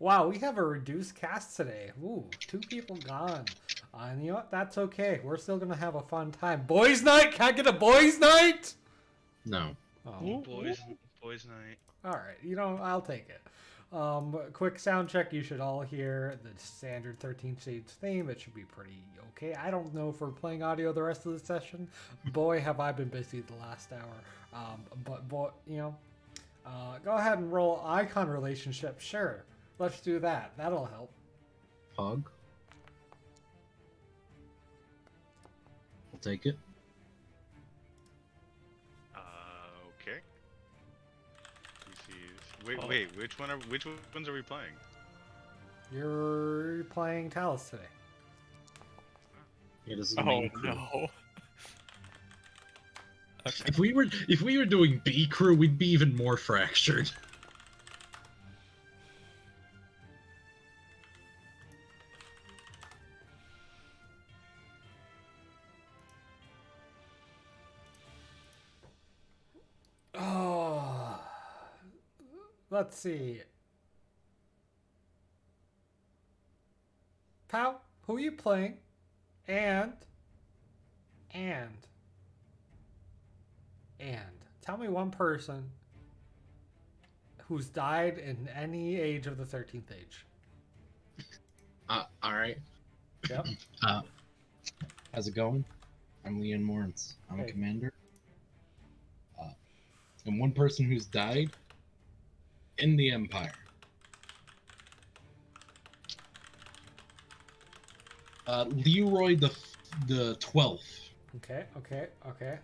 Wow, we have a reduced cast today. Ooh, 2 people gone. And you know what? That's okay. We're still gonna have a fun time. Boys' night? Can I get a boys' night? No. Oh. Boys night. All right, I'll take it. Quick sound check. You should all hear the standard 13 Shades theme. It should be pretty okay. I don't know if we're playing audio the rest of the session. Boy, have I been busy the last hour. But boy, go ahead and roll icon relationship. Sure, let's do that. That'll help. Pug. I'll take it. Okay. Wait, which ones are we playing? You're playing Talus today. Yeah, this is the Oh main crew. no. Okay. If we were doing B crew, we'd be even more fractured. Oh, let's see. Pow, who are you playing? And tell me one person who's died in any age of the 13th age. Alright. Yep. How's it going? I'm Leon Morans. I'm a Hey. commander. And one person who's died in the Empire. Leroy the 12th. Okay.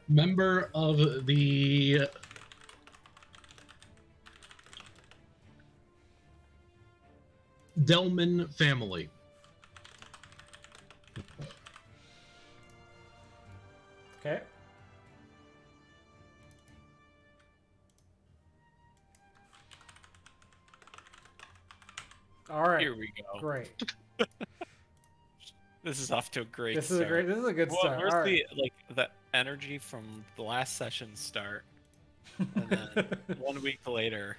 Member of the Delman family. Okay. All right. Here we go. Great. This is off to a great This start. is a good start. Where's All right. the energy from the last session start? And then 1 week later,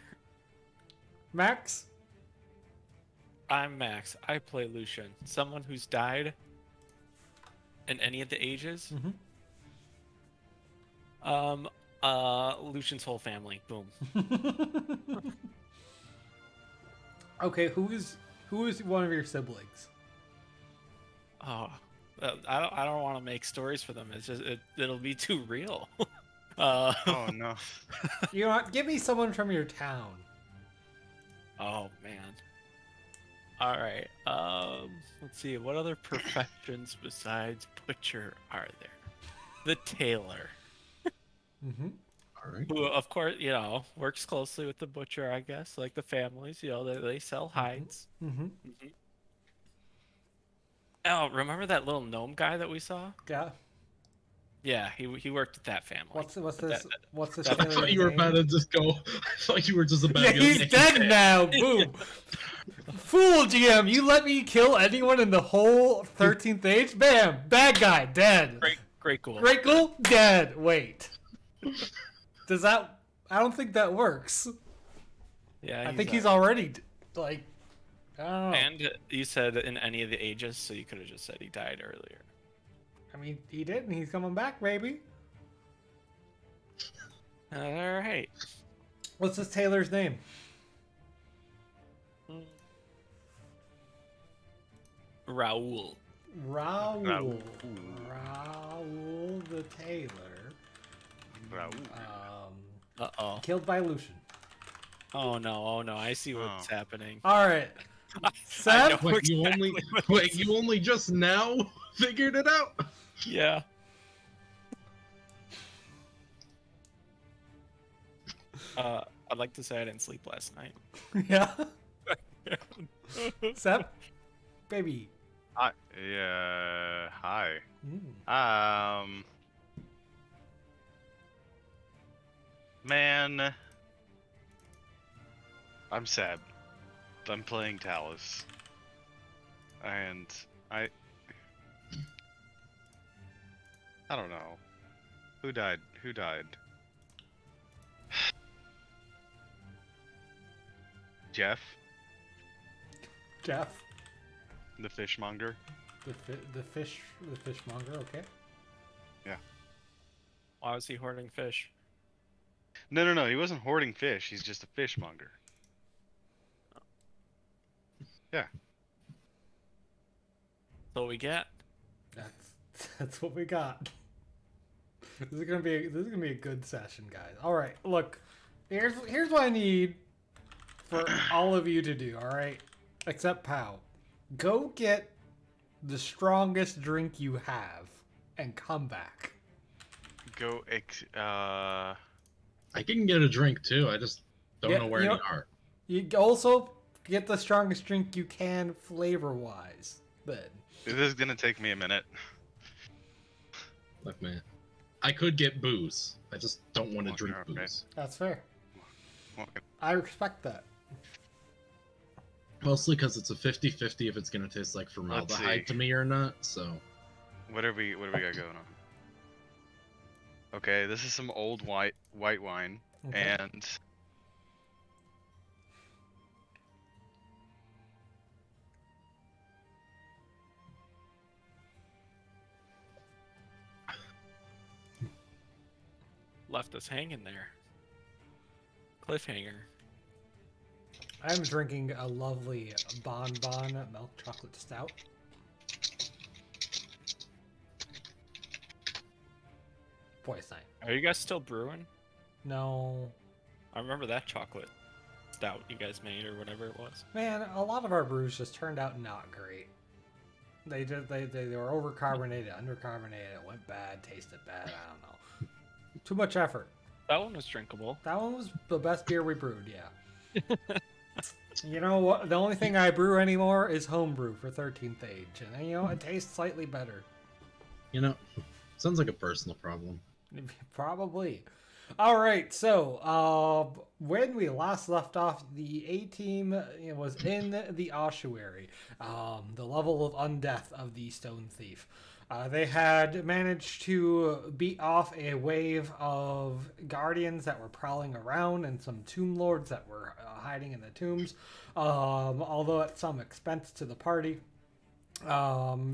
Max? I'm Max. I play Lucian, someone who's died in any of the ages. Lucian's whole family. Boom. Okay, who is one of your siblings? Oh, I don't want to make stories for them. It's just it'll be too real. Oh no. You know what? Give me someone from your town. Oh man. All right. Let's see. What other professions besides butcher are there? The tailor. All right. Who, of course, works closely with the butcher, I guess, like the families, they sell hides. Oh, remember that little gnome guy that we saw? Yeah. Yeah, he worked at that family. What's this? I thought you were about to just go. I thought you were just about Yeah, to go. he's dead now. Boom. Fool GM, you let me kill anyone in the whole 13th age? Bam, bad guy, dead. Great goal. Great goal, dead. Wait. Does that? I don't think that works. Yeah, I think he's already like. I don't know. And you said in any of the ages, so you could have just said he died earlier. I mean, he did, and he's coming back, maybe. All right. What's this Taylor's name? Raoul. Raoul the Taylor. Uh-oh. Killed by Lucian. Oh no, I see what's happening. All right. I Seth? know You only just now figured it out? Yeah. I'd like to say I didn't sleep last night. Yeah. Seth? Baby. Yeah. Hi. Mm. Man. I'm Seb. I'm playing Talus. And I don't know. Who died? Jeff? Jeff. The fishmonger. The fishmonger. Okay. Why was he hoarding fish? No. He wasn't hoarding fish. He's just a fishmonger. So we get. That's what we got. This is gonna be a good session, guys. All right, look, here's what I need for all of you to do. All right, except Pow, go get the strongest drink you have and come back. I can get a drink too. I just don't know where any are. You also get the strongest drink you can, flavor-wise. Then This is gonna take me a minute. Look, man, I could get booze. I just don't want to drink Okay. booze. that's fair. Okay. I respect that. Mostly because it's a 50-50 if it's gonna taste like formaldehyde to me or not. So What do we got going on? Okay, this is some old white wine, Okay. and Left us hanging there. Cliffhanger. I'm drinking a lovely Bonbon milk chocolate stout. Boy, it's nice. Are you guys still brewing? No, I remember that chocolate stout you guys made or whatever it was. man, a lot of our brews just turned out not great. They were overcarbonated, undercarbonated. It went bad, tasted bad. I don't know. Too much effort. That one was drinkable. That one was the best beer we brewed. Yeah. You know what? The only thing I brew anymore is homebrew for 13th Age, and you know it tastes slightly better. you know, sounds like a personal problem. Probably. All right. So, when we last left off, the A team was in the ossuary, the level of undeath of the Stone Thief. They had managed to beat off a wave of guardians that were prowling around and some tomb lords that were hiding in the tombs, although at some expense to the party.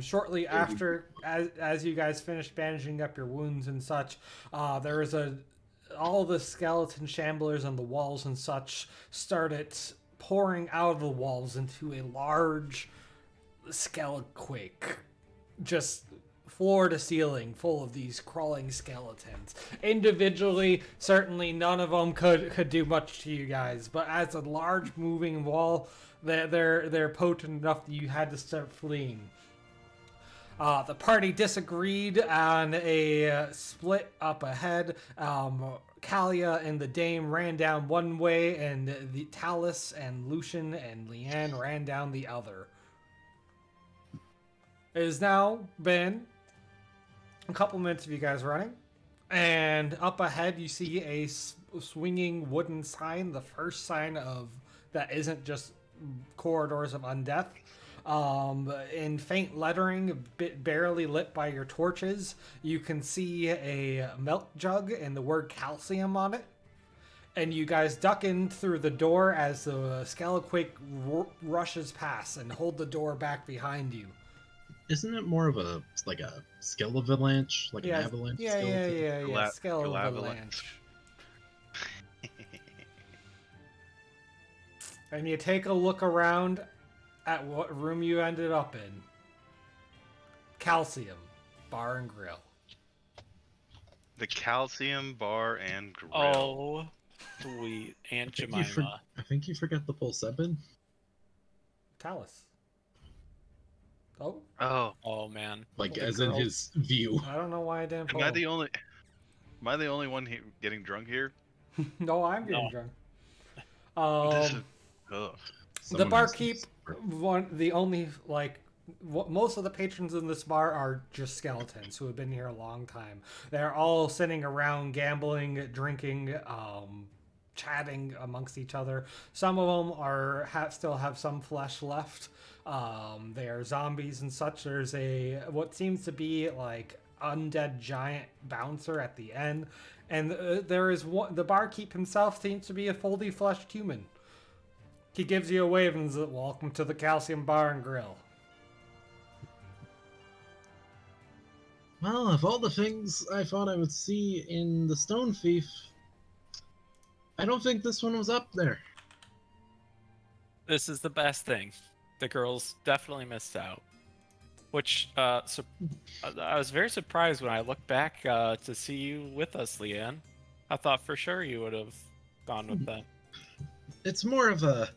Shortly after, as you guys finished bandaging up your wounds and such, there was all the skeleton shamblers on the walls and such started pouring out of the walls into a large skelequake, just floor to ceiling full of these crawling skeletons. Individually, certainly none of them could do much to you guys, but as a large moving wall, they're potent enough that you had to start fleeing. The party disagreed on a split up ahead. Kalia and the Dame ran down one way, and the Talus and Lucian and Leanne ran down the other. It has now been a couple minutes of you guys running, and up ahead you see a swinging wooden sign, the first sign of that isn't just corridors of undeath. In faint lettering, barely lit by your torches, you can see a milk jug and the word calcium on it. And you guys duck in through the door as the Skelequake rushes past and hold the door back behind you. Isn't it more of a skill avalanche, like an avalanche? Yeah. Skill Galavalanche. avalanche. And you take a look around at what room you ended up in. Calcium Bar and Grill. the Calcium Bar and Grill. Oh, sweet Aunt Jemima. I think you forgot to pull Sebin. Talus. Oh, Oh, Man. Like, Holy as in girls. his view. I don't know why I didn't pull. am I the only one getting drunk here? No, I'm getting No. drunk. This is, ugh. The Someone barkeep, has to- most of the patrons in this bar are just skeletons who have been here a long time. They're all sitting around gambling, drinking, chatting amongst each other. Some of them still have some flesh left. They are zombies and such. There's what seems to be like undead giant bouncer at the end, and there is one. The barkeep himself seems to be a fully fleshed human. He gives you a wave and says, "Welcome to the Calcium Bar and Grill." Well, of all the things I thought I would see in the Stone Thief, I don't think this one was up there. This is the best thing. The girls definitely missed out. Which, I was very surprised when I looked back to see you with us, Leanne. I thought for sure you would have gone with them. It's more of a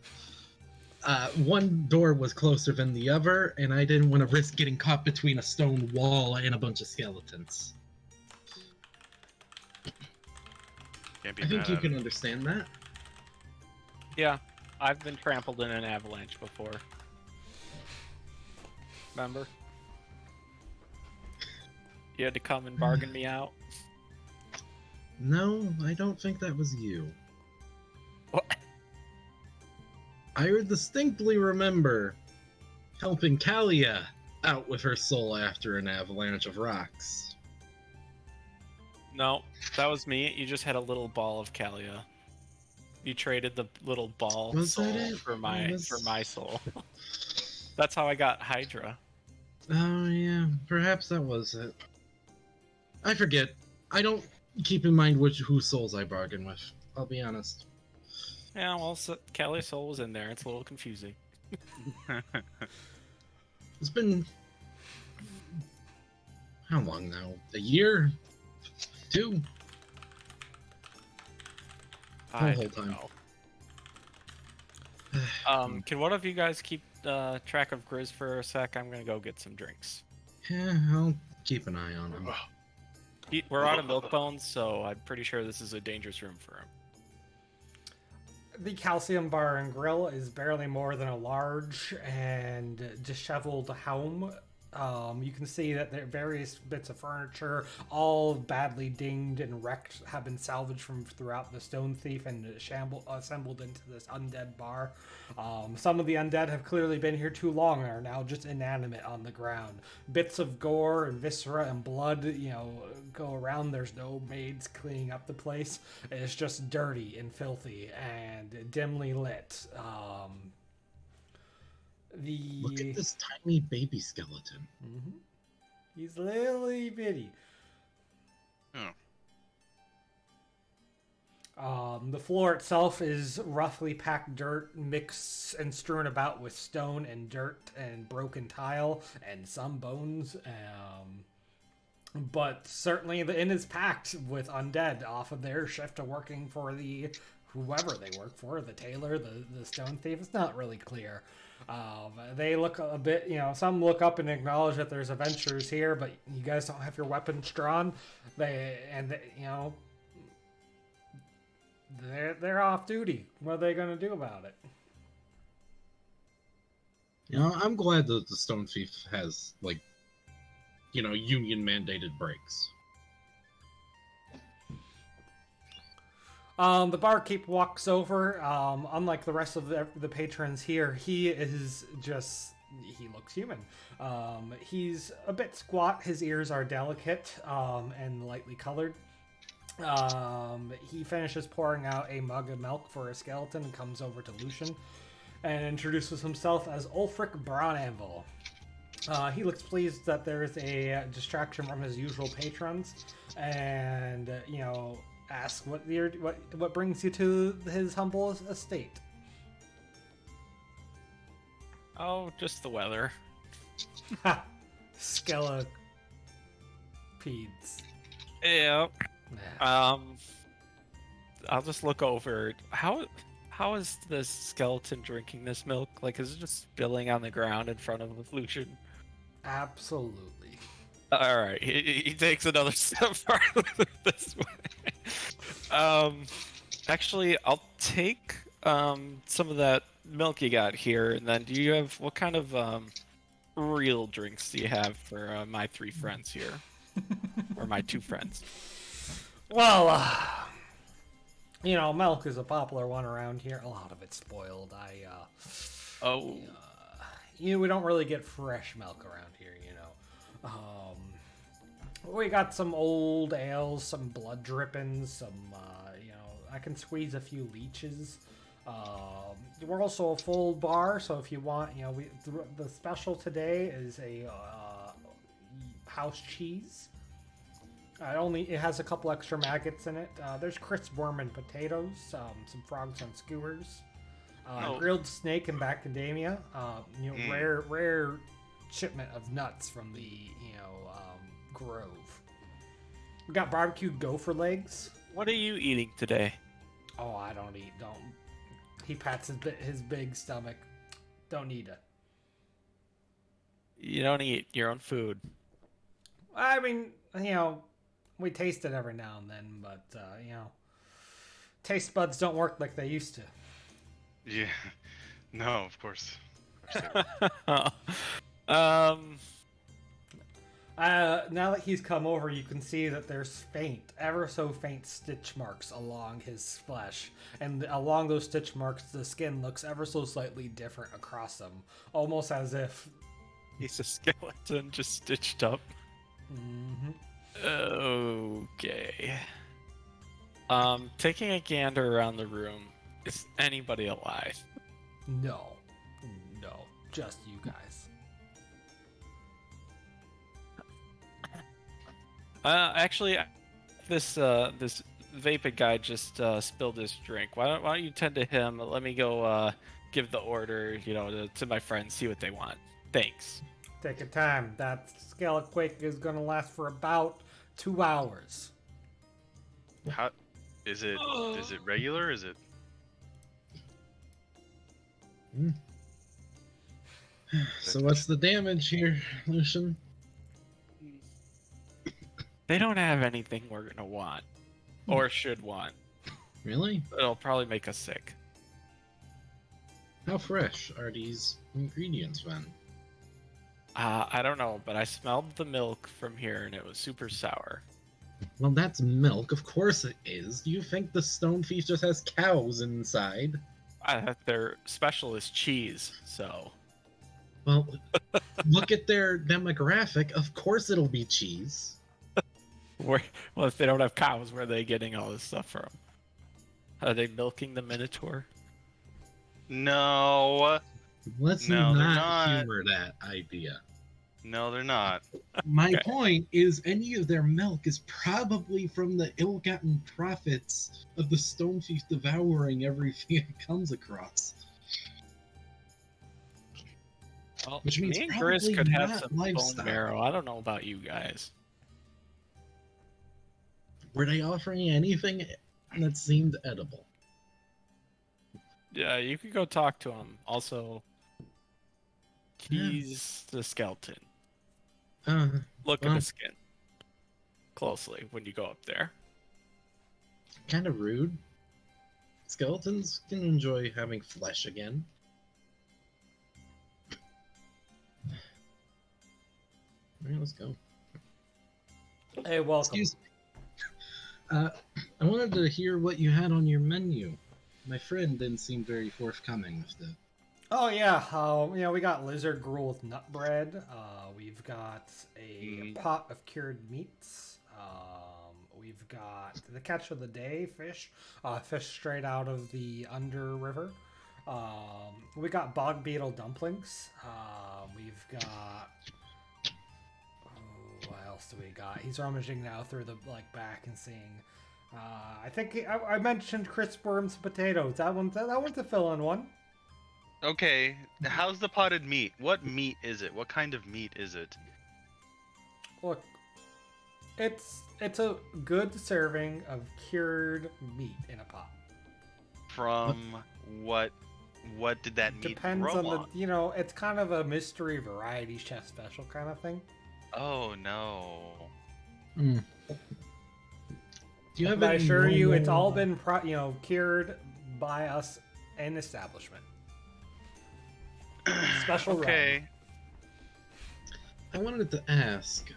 one door was closer than the other, and I didn't want to risk getting caught between a stone wall and a bunch of skeletons. Can't be I think mad you at can it. understand that. Yeah, I've been trampled in an avalanche before. Remember? You had to come and bargain me out. No, I don't think that was you. What? I distinctly remember helping Kalia out with her soul after an avalanche of rocks. No, that was me. You just had a little ball of Kalia. You traded the little ball Was soul that it? for my Was- for my soul. That's how I got Hydra. Oh yeah, perhaps that was it. I forget. I don't keep in mind whose souls I bargain with. I'll be honest. Yeah, well, Kalia's soul was in there. It's a little confusing. It's been how long now? A year? 2? I whole don't time. know. Can one of you guys keep track of Grizz for a sec? I'm gonna go get some drinks. Yeah, I'll keep an eye on him. We're out of milk bones, so I'm pretty sure this is a dangerous room for him. The Calcium Bar and Grill is barely more than a large and disheveled home. You can see that there are various bits of furniture, all badly dinged and wrecked, have been salvaged from throughout the Stone Thief and assembled into this undead bar. Some of the undead have clearly been here too long and are now just inanimate on the ground. Bits of gore and viscera and blood, go around. There's no maids cleaning up the place. It's just dirty and filthy and dimly lit. Look at this tiny baby skeleton. Mm-hmm. He's lily bitty. The floor itself is roughly packed dirt, mixed and strewn about with stone and dirt and broken tile and some bones. But certainly the inn is packed with undead off of their shift of working for the whoever they work for, the tailor, the stone thief. It's not really clear. They look a bit, some look up and acknowledge that there's adventurers here, but you guys don't have your weapons drawn. They're off duty. What are they going to do about it? I'm glad that the Stone Thief has, union mandated breaks. The barkeep walks over. Unlike the rest of the patrons here, he looks human. He's a bit squat. His ears are delicate and lightly colored. He finishes pouring out a mug of milk for a skeleton and comes over to Lucian and introduces himself as Ulfric Braunanvil. He looks pleased that there is a distraction from his usual patrons and, asks what brings you to his humble estate. Oh, just the weather. Ha! Skelepedes. Yeah. I'll just look over. How is this skeleton drinking this milk? Like, is it just spilling on the ground in front of Lucian? Absolutely. All right, he takes another step farther this way. Actually, I'll take some of that milk you got here, and then what kind of real drinks do you have for my 3 friends here, or my 2 friends? Well, milk is a popular one around here. A lot of it's spoiled. We don't really get fresh milk around here, we got some old ales, some blood drippings, some, I can squeeze a few leeches. We're also a full bar, so if you want, the special today is a house cheese. It has a couple extra maggots in it. There's crisp worm and potatoes, some frogs on skewers, grilled snake and macadamia. Rare shipment of nuts from the grove. We got barbecued gopher legs. What are you eating today? Oh, I don't eat. Don't. He pats his big stomach. Don't need it. You don't eat your own food. I mean, we taste it every now and then, but taste buds don't work like they used to. Yeah. No, of course. Now that he's come over, you can see that there's ever so faint stitch marks along his flesh. And along those stitch marks, the skin looks ever so slightly different across them. Almost as if... He's a skeleton just stitched up. Mm-hmm. Okay. Taking a gander around the room, is anybody alive? No, just you guys. Actually, this vapid guy just spilled his drink. Why don't you tend to him? Let me go give the order, to my friends, see what they want. Thanks. Take your time. That skelequake is gonna last for about 2 hours. How is it? Is it regular? Is it? So what's the damage here, Lucian? They don't have anything we're gonna want or should want. Really? It'll probably make us sick. How fresh are these ingredients, then? I don't know, but I smelled the milk from here and it was super sour. Well, that's milk. Of course it is. Do you think the stone thief just has cows inside? Their special is cheese, so... Well, look at their demographic. Of course it'll be cheese. Well, if they don't have cows, where are they getting all this stuff from? Are they milking the Minotaur? No. Let's No, they're not not. humor that idea. No, they're not. My Okay. point is, any of their milk is probably from the ill-gotten profits of the stone thief devouring everything it comes across. Well, Which means me and probably Grizz could have not some bone livestock. marrow. I don't know about you guys. Were they offering anything that seemed edible? Yeah, you could go talk to him. Also, he's the skeleton. Look at well. his skin closely when you go up there. Kind of rude. Skeletons can enjoy having flesh again. Alright, let's go. Hey, welcome. Excuse me. I wanted to hear what you had on your menu. My friend didn't seem very forthcoming with it. Oh yeah, we got lizard gruel with nut bread. We've got a pot of cured meats. We've got the catch of the day, fish straight out of the Under River. We got bog beetle dumplings. We've got what else do we got? He's rummaging now through the back and seeing. I think I mentioned crisp worms and potatoes. That one's a fill-in one. Okay, how's the potted meat? What meat is it? What kind of meat is it? Look, it's a good serving of cured meat in a pot. From what did that meat Depends grow on the it's kind of a mystery variety chef special kind of thing. Oh no. Do you have But I any assure you, it's normal- all been cured by us in establishment. Special run. Okay. I wanted to ask,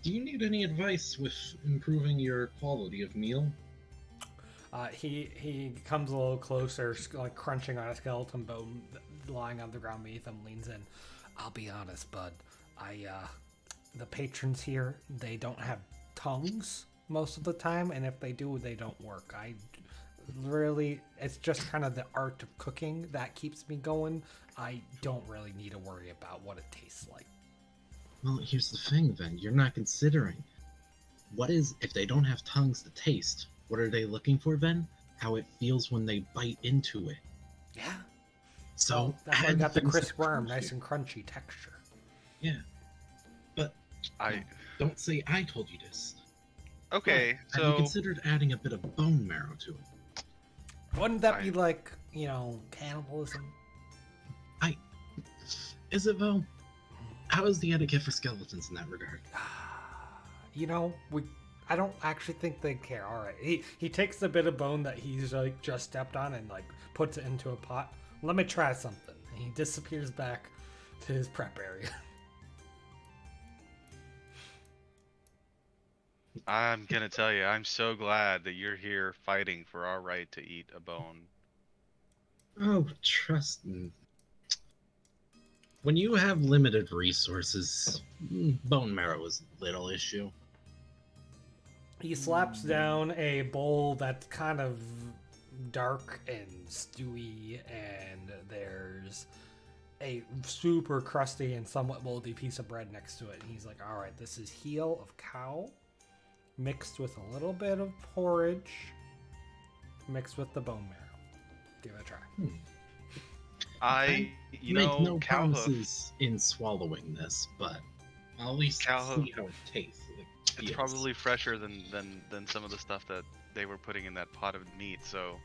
do you need any advice with improving your quality of meal? He comes a little closer, crunching on a skeleton bone lying on the ground beneath him, leans in. I'll be honest, bud. The patrons here, they don't have tongues, most of the time, and if they do, they don't work. It's just kind of the art of cooking that keeps me going. I don't really need to worry about what it tastes like. Well, here's the thing, then. You're not considering. What is, if they don't have tongues to taste, what are they looking for then? How it feels when they bite into it. Yeah. So, that's why I got the things crisp that are worm, nice crunchy. and crunchy texture. Yeah. But I don't say I told you this. okay. Have you So considered adding a bit of bone marrow to it? Wouldn't that be like, cannibalism? Is it though? How is the etiquette for skeletons in that regard? I don't actually think they care. All right, he takes the bit of bone that he's like just stepped on and like puts it into a pot. Let me try something. And he disappears back to his prep area. I'm gonna tell you, I'm so glad that you're here fighting for our right to eat a bone. Oh, trust me. When you have limited resources, bone marrow is a little issue. He slaps down a bowl that's kind of dark and stewy, and there's a super crusty and somewhat moldy piece of bread next to it. And he's like, all right, this is heel of cow mixed with a little bit of porridge mixed with the bone marrow. Give it a try. Make no cow hoof. promises in swallowing this, but I'll at least Cow hoof. see how it tastes. It's probably fresher than some of the stuff that they were putting in that pot of meat, so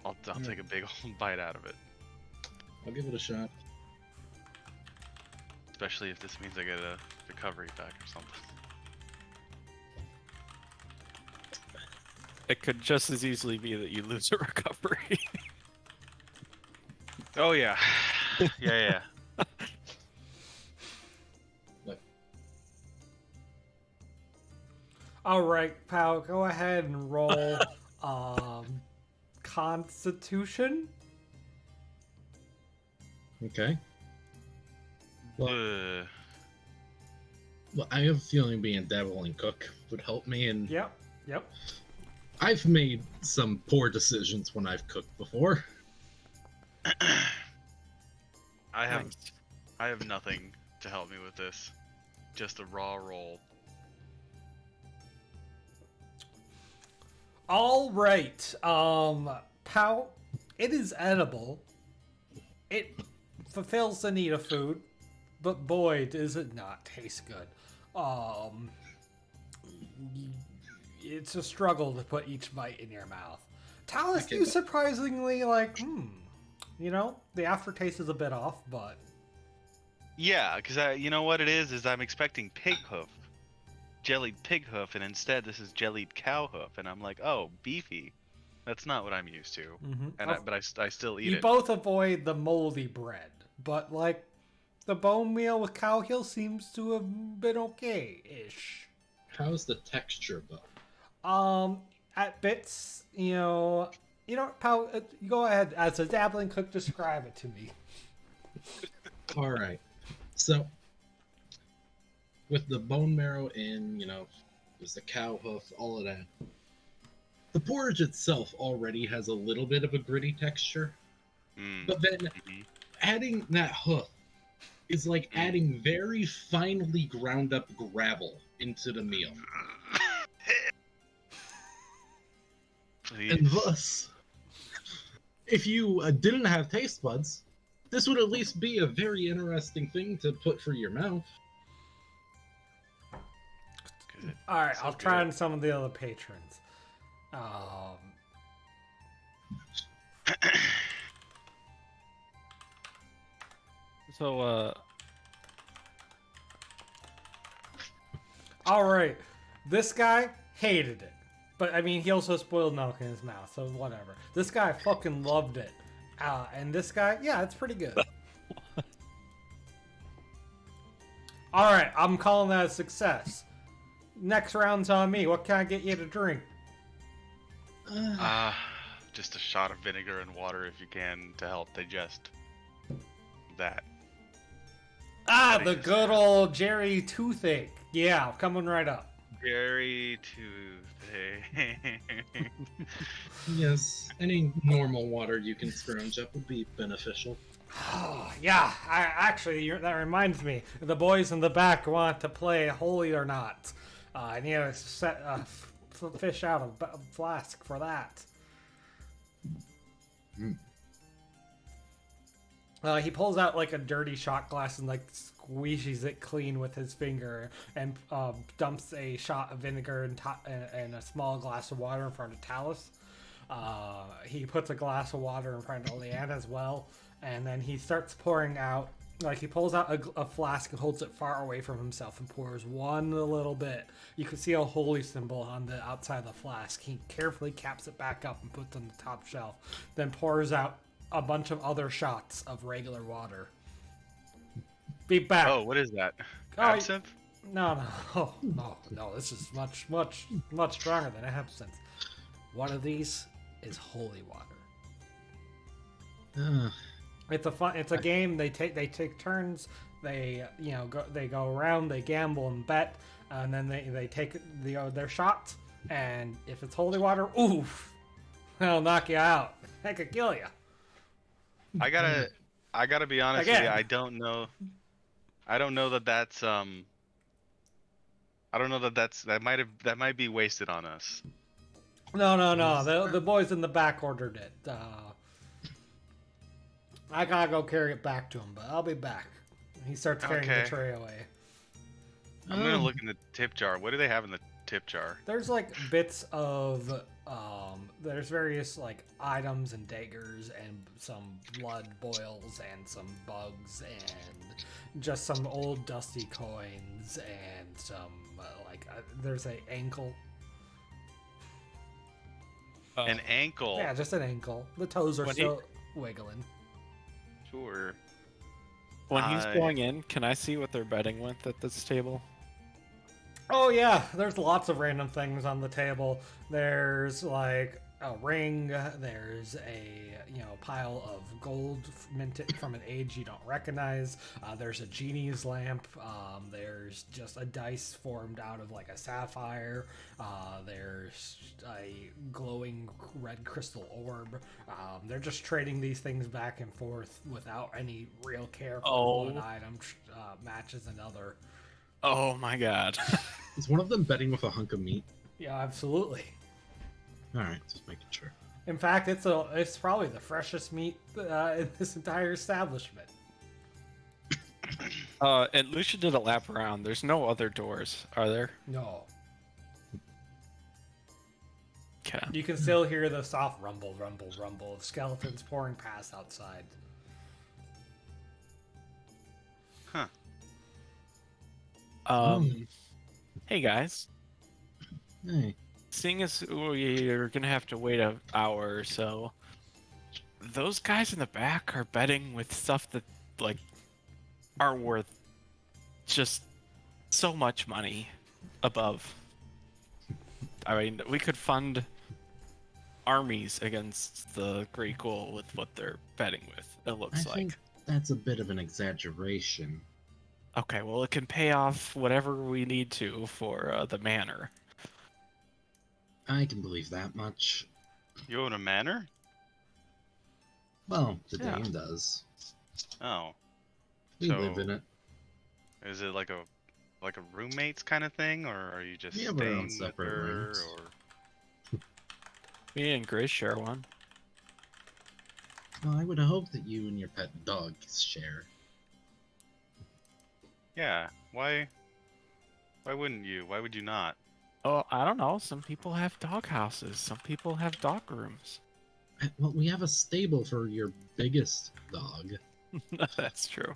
I'll take a big old bite out of it. I'll give it a shot. Especially if this means I get a recovery pack or something. It could just as easily be that you lose a recovery. Oh yeah. yeah. All right, pal, go ahead and roll Constitution. Okay. Well, Ugh. well, I have a feeling being devil and cook would help me, and Yep. I've made some poor decisions when I've cooked before. I have nothing to help me with this. Just a raw roll. All right, pal, it is edible. It fulfills the need of food, but boy, does it not taste good. It's a struggle to put each bite in your mouth. Talus, you surprisingly the aftertaste is a bit off, but Yeah, because you know what it is I'm expecting pig hoof, jellied pig hoof, and instead this is jellied cow hoof, and I'm like, oh, beefy. That's not what I'm used to. And I still eat you it. both avoid the moldy bread, but like the bone meal with cow heel seems to have been okay-ish. How's the texture, though? At bits, pal, go ahead as a dabbling cook, describe it to me. All right. So, with the bone marrow in, there's the cow hoof, all of that. The porridge itself already has a little bit of a gritty texture, but then adding that hoof is like adding very finely ground up gravel into the meal. Please. And thus, if you didn't have taste buds, this would at least be a very interesting thing to put for your mouth. Good. All right, So I'll try good. on some of the other patrons. So, All right, this guy hated it, but I mean, he also spoiled milk in his mouth, so whatever. This guy fucking loved it, and this guy, yeah, it's pretty good. All right, I'm calling that a success. Next round's on me. What can I get you to drink? Just a shot of vinegar and water if you can to help digest that. The good old Jerry toothache. Yeah, coming right up. Cherry Tuesday. Yes, any normal water you can scrounge up would be beneficial. Oh, yeah, that reminds me. The boys in the back want to play Holy or Not. I need to set fish out a flask for that. He pulls out like a dirty shot glass and like squeezes it clean with his finger and dumps a shot of vinegar and a small glass of water in front of Talus. He puts a glass of water in front of Leanne as well, and then he starts pouring out. Like he pulls out a flask and holds it far away from himself and pours one little bit. You can see a holy symbol on the outside of the flask. He carefully caps it back up and puts it on the top shelf, then pours out a bunch of other shots of regular water. Be back. Oh, what is that? Absinthe? No. No. This is much stronger than absinthe. One of these is holy water. It's a game. They take turns. They go around. They gamble and bet, and then they take their shots. And if it's holy water, oof, that'll knock you out. That could kill you. I gotta be honest with you. I don't know that that's that might be wasted on us. No. The boys in the back ordered it. I gotta go carry it back to him, but I'll be back. He starts carrying the tray away. I'm gonna look in the tip jar. What do they have in the tip jar? There's like bits of there's various like items and daggers and some blood boils and some bugs and just some old dusty coins and some there's an ankle. An ankle? Yeah, just an ankle. The toes are still wiggling. Sure. When he's going in, can I see what they're betting with at this table? Oh yeah, there's lots of random things on the table. There's like a ring. There's a pile of gold minted from an age you don't recognize. There's a genie's lamp. There's just a dice formed out of like a sapphire. There's a glowing red crystal orb. They're just trading these things back and forth without any real care for one item matches another. Oh my god. Is one of them betting with a hunk of meat? Yeah, absolutely. Alright, just making sure. In fact, it's probably the freshest meat in this entire establishment. And Lucia did a lap around. There's no other doors, are there? No. Okay. You can still hear the soft rumble of skeletons pouring past outside. Huh. Hey guys. Hey. Seeing as we're gonna have to wait an hour or so, those guys in the back are betting with stuff that are worth just so much money above. I mean, we could fund armies against the Great Ghoul with what they're betting with. It looks I think that's a bit of an exaggeration. Okay, well, it can pay off whatever we need to for the manor. I can believe that much. You own a manor? Well, the Dame does. Oh. We live in it. Is it like a roommates kind of thing, or are you just we have staying our own separate with her, rooms. or... Me and Grace share one. Well, I would hope that you and your pet dog share. Yeah. Why wouldn't you? Why would you not? Oh, I don't know. Some people have dog houses. Some people have dog rooms. Well, we have a stable for your biggest dog. That's true.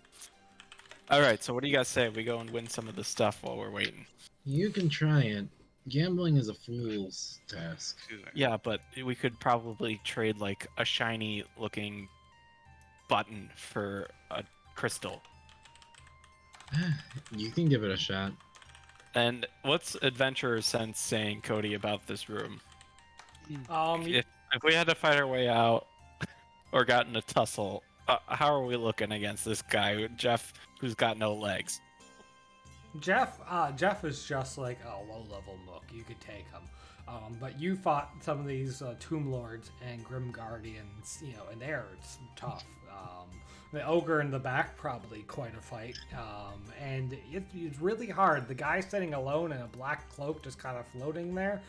All right, so what do you guys say? We go and win some of the stuff while we're waiting. You can try it. Gambling is a fool's task. Yeah, but we could probably trade like a shiny looking button for a crystal. You can give it a shot. And what's Adventurer's Sense saying, Cody, about this room? If we had to fight our way out or got in a tussle, how are we looking against this guy, Jeff, who's got no legs? Jeff is just like a low-level mook. You could take him. But you fought some of these Tomb Lords and Grim Guardians, and they're tough. The ogre in the back, probably quite a fight. And it's really hard. The guy sitting alone in a black cloak just kind of floating there,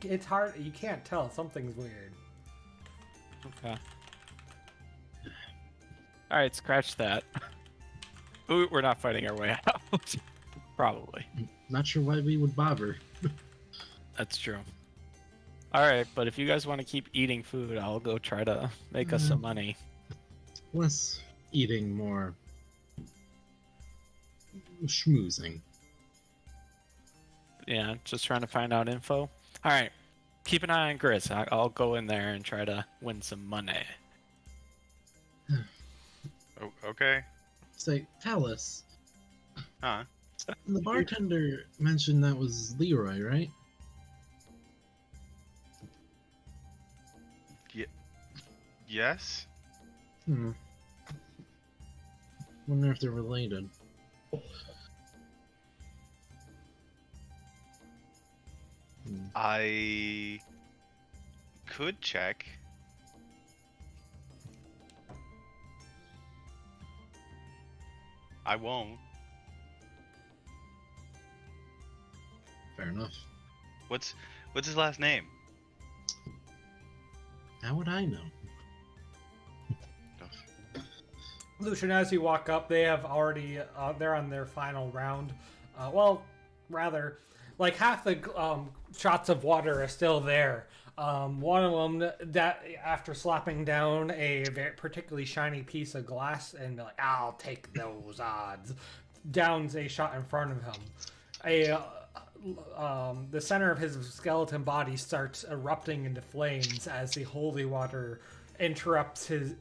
it's hard. You can't tell. Something's weird. Okay. Alright, scratch that. Ooh, we're not fighting our way out. Probably. Not sure why we would bother. That's true. Alright, but if you guys want to keep eating food, I'll go try to make us some money. Less eating, more schmoozing. Yeah, just trying to find out info. Alright, keep an eye on Gris. I'll go in there and try to win some money. Oh, okay. Say, Talus. Huh? The bartender mentioned that was Leroy, right? Yes? Wonder if they're related. I could check. I won't. Fair enough. What's his last name? How would I know? Lucian, as you walk up, they have already, they're on their final round. Well, rather, like half the shots of water are still there. One of them, that after slapping down a very particularly shiny piece of glass and like, I'll take those odds, downs a shot in front of him. The center of his skeleton body starts erupting into flames as the holy water interrupts his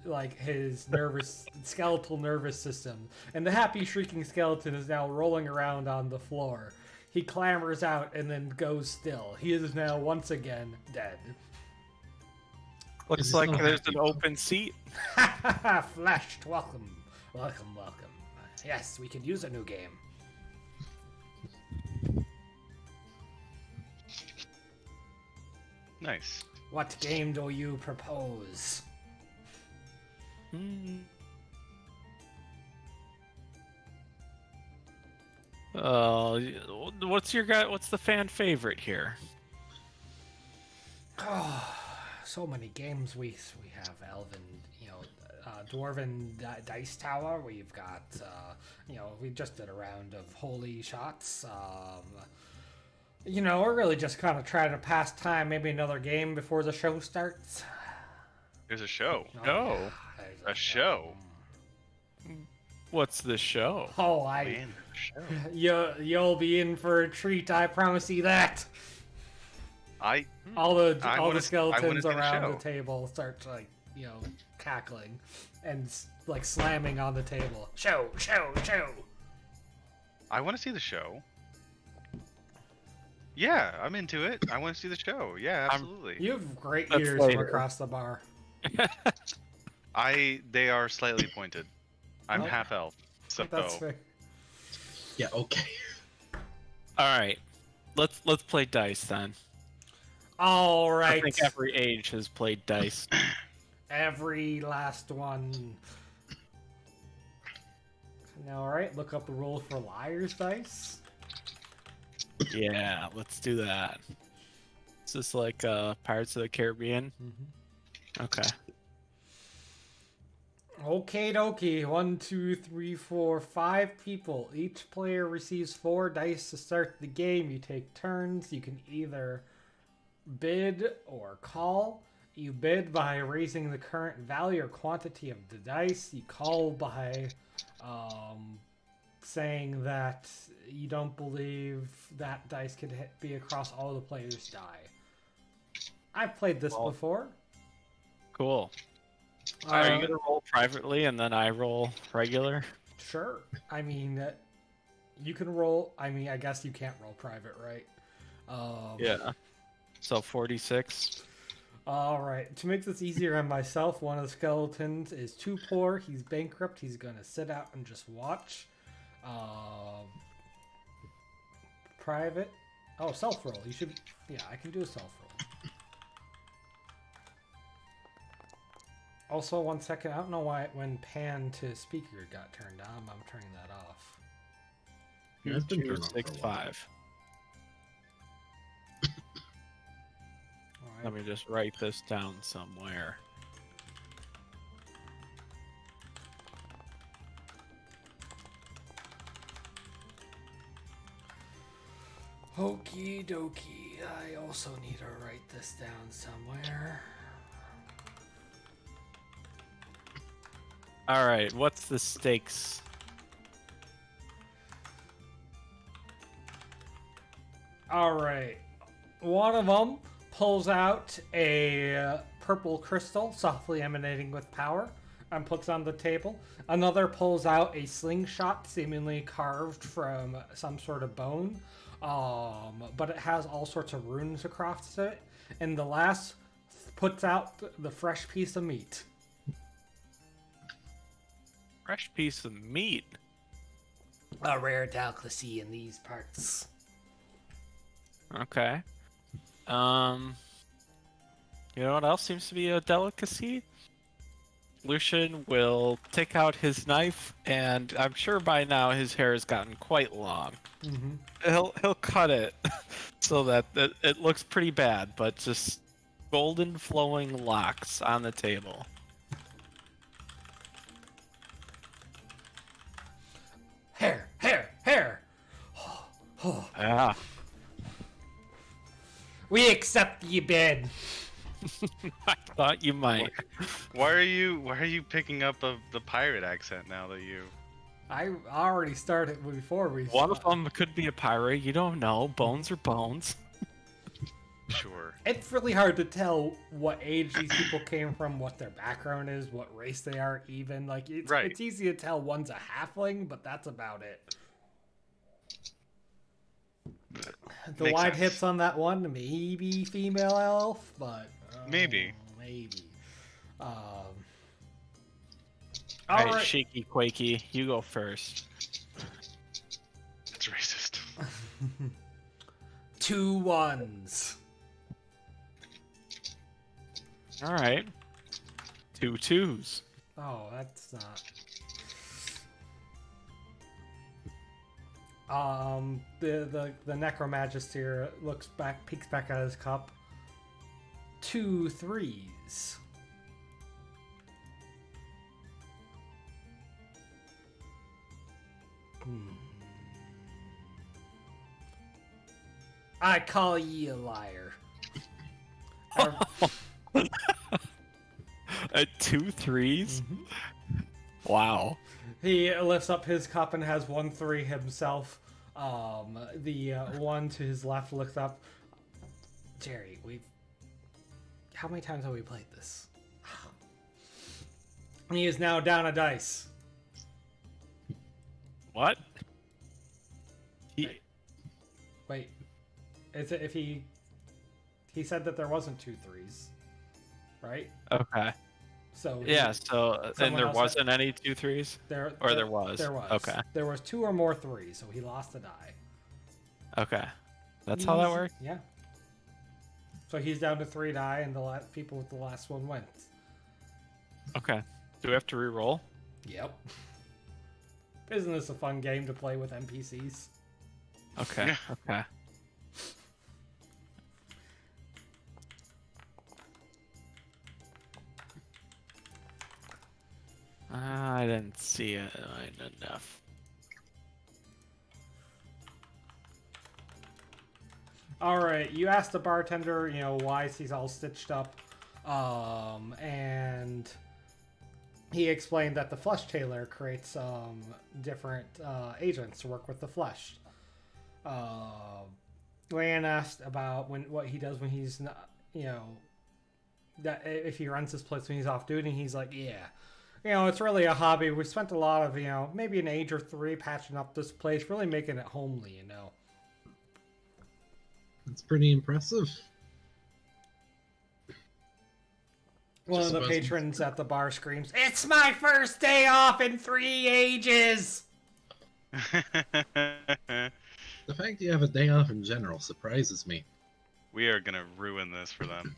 skeletal nervous system, and the happy shrieking skeleton is now rolling around on the floor. He clambers out and then goes still. He is now once again dead. Looks like there's an open seat. Flashed, welcome. Yes, we could use a new game. Nice. What game do you propose? What's the fan favorite here? Oh, so many games we have. Elven, Dwarven Dice Tower. We've got, we just did a round of holy shots. We're really just kind of trying to pass time. Maybe another game before the show starts. There's a show. Oh, A show. What's the show? Oh, Man, a show. You'll be in for a treat. I promise you that. All the skeletons around the table start cackling and like slamming on the table. Show. I want to see the show. Yeah, I'm into it. I want to see the show. Yeah, absolutely. You have great ears from across the bar. They are slightly pointed. I'm half elf, so That's fair. Yeah, okay. All right, let's play dice then. All right. I think every age has played dice. Every last one. Now, all right, look up the rules for Liar's Dice. Yeah, let's do that. Is this like Pirates of the Caribbean? Mm-hmm. Okay. Okie dokie. 1, 2, 3, 4, 5 people. Each player receives 4 dice to start the game. You take turns. You can either bid or call. You bid by raising the current value or quantity of the dice. You call by saying that you don't believe that dice could be across all the players' die. I've played this before. Cool. Are you gonna roll privately and then I roll regular? Sure. I mean, you can roll. I mean, I guess you can't roll private, right? Yeah. So 46. All right. To make this easier on myself, one of the skeletons is too poor. He's bankrupt. He's gonna sit out and just watch. private. Oh, self roll. You should. Yeah, I can do a self roll. Also, 1 second. I don't know why when pan to speaker got turned on. I'm turning that off. Yeah, it's been turned 2, off 6, for a while. 5. All right. Let me just write this down somewhere. Okie dokie. I also need to write this down somewhere. All right, what's the stakes? All right. One of them pulls out a purple crystal, softly emanating with power, and puts on the table. Another pulls out a slingshot, seemingly carved from some sort of bone, but it has all sorts of runes across it. And the last puts out the fresh piece of meat. Fresh piece of meat. A rare delicacy in these parts. Okay. You know what else seems to be a delicacy? Lucian will take out his knife, and I'm sure by now his hair has gotten quite long. Mm-hmm. He'll cut it so that it looks pretty bad, but just golden flowing locks on the table. Hair, hair, hair. Yeah. We accept ye bid. I thought you might. Why are you picking up the pirate accent now that you? I already started before we. One of them could be a pirate. You don't know. Bones are bones. Sure. It's really hard to tell what age these people came from, what their background is, what race they are, even. Like, it's easy to tell one's a halfling, but that's about it. The Makes wide sense. hips on that one, maybe female elf, but... Maybe. Maybe. All All right, right. Shaky Quakey, you go first. That's racist. 2 1s. All right. 2 2s. Oh, that's not... the necromagister looks back, peeks back at his cup. 2 3s. I call ye a liar. 2 3s? Wow. He lifts up his cup and has 1 3 himself. The one to his left looks up. Jerry, how many times have we played this? He is now down a dice. What? Wait. Is it if he said that there wasn't 2 3s, right? Okay. So Yeah, so and someone there else wasn't any 2 3s? there was? There was. Okay. There was 2 or more 3s, so he lost a die. Okay. That's how that Easy. works? Yeah. So he's down to 3 die, and the people with the last one went. Okay. Do we have to re-roll? Yep. Isn't this a fun game to play with NPCs? Okay. Yeah. Okay. I didn't see it enough. All right, you asked the bartender, why he's all stitched up, and he explained that the flesh tailor creates different agents to work with the flesh. Lan asked about what he does when he's not, that if he runs this place when he's off duty. He's like, yeah, it's really a hobby. We spent a lot of, maybe an age or 3 patching up this place, really making it homely, It's pretty impressive. One Just of the supposed to- patrons at the bar screams, "It's my first day off in 3 ages!" The fact you have a day off in general surprises me. We are gonna ruin this for them.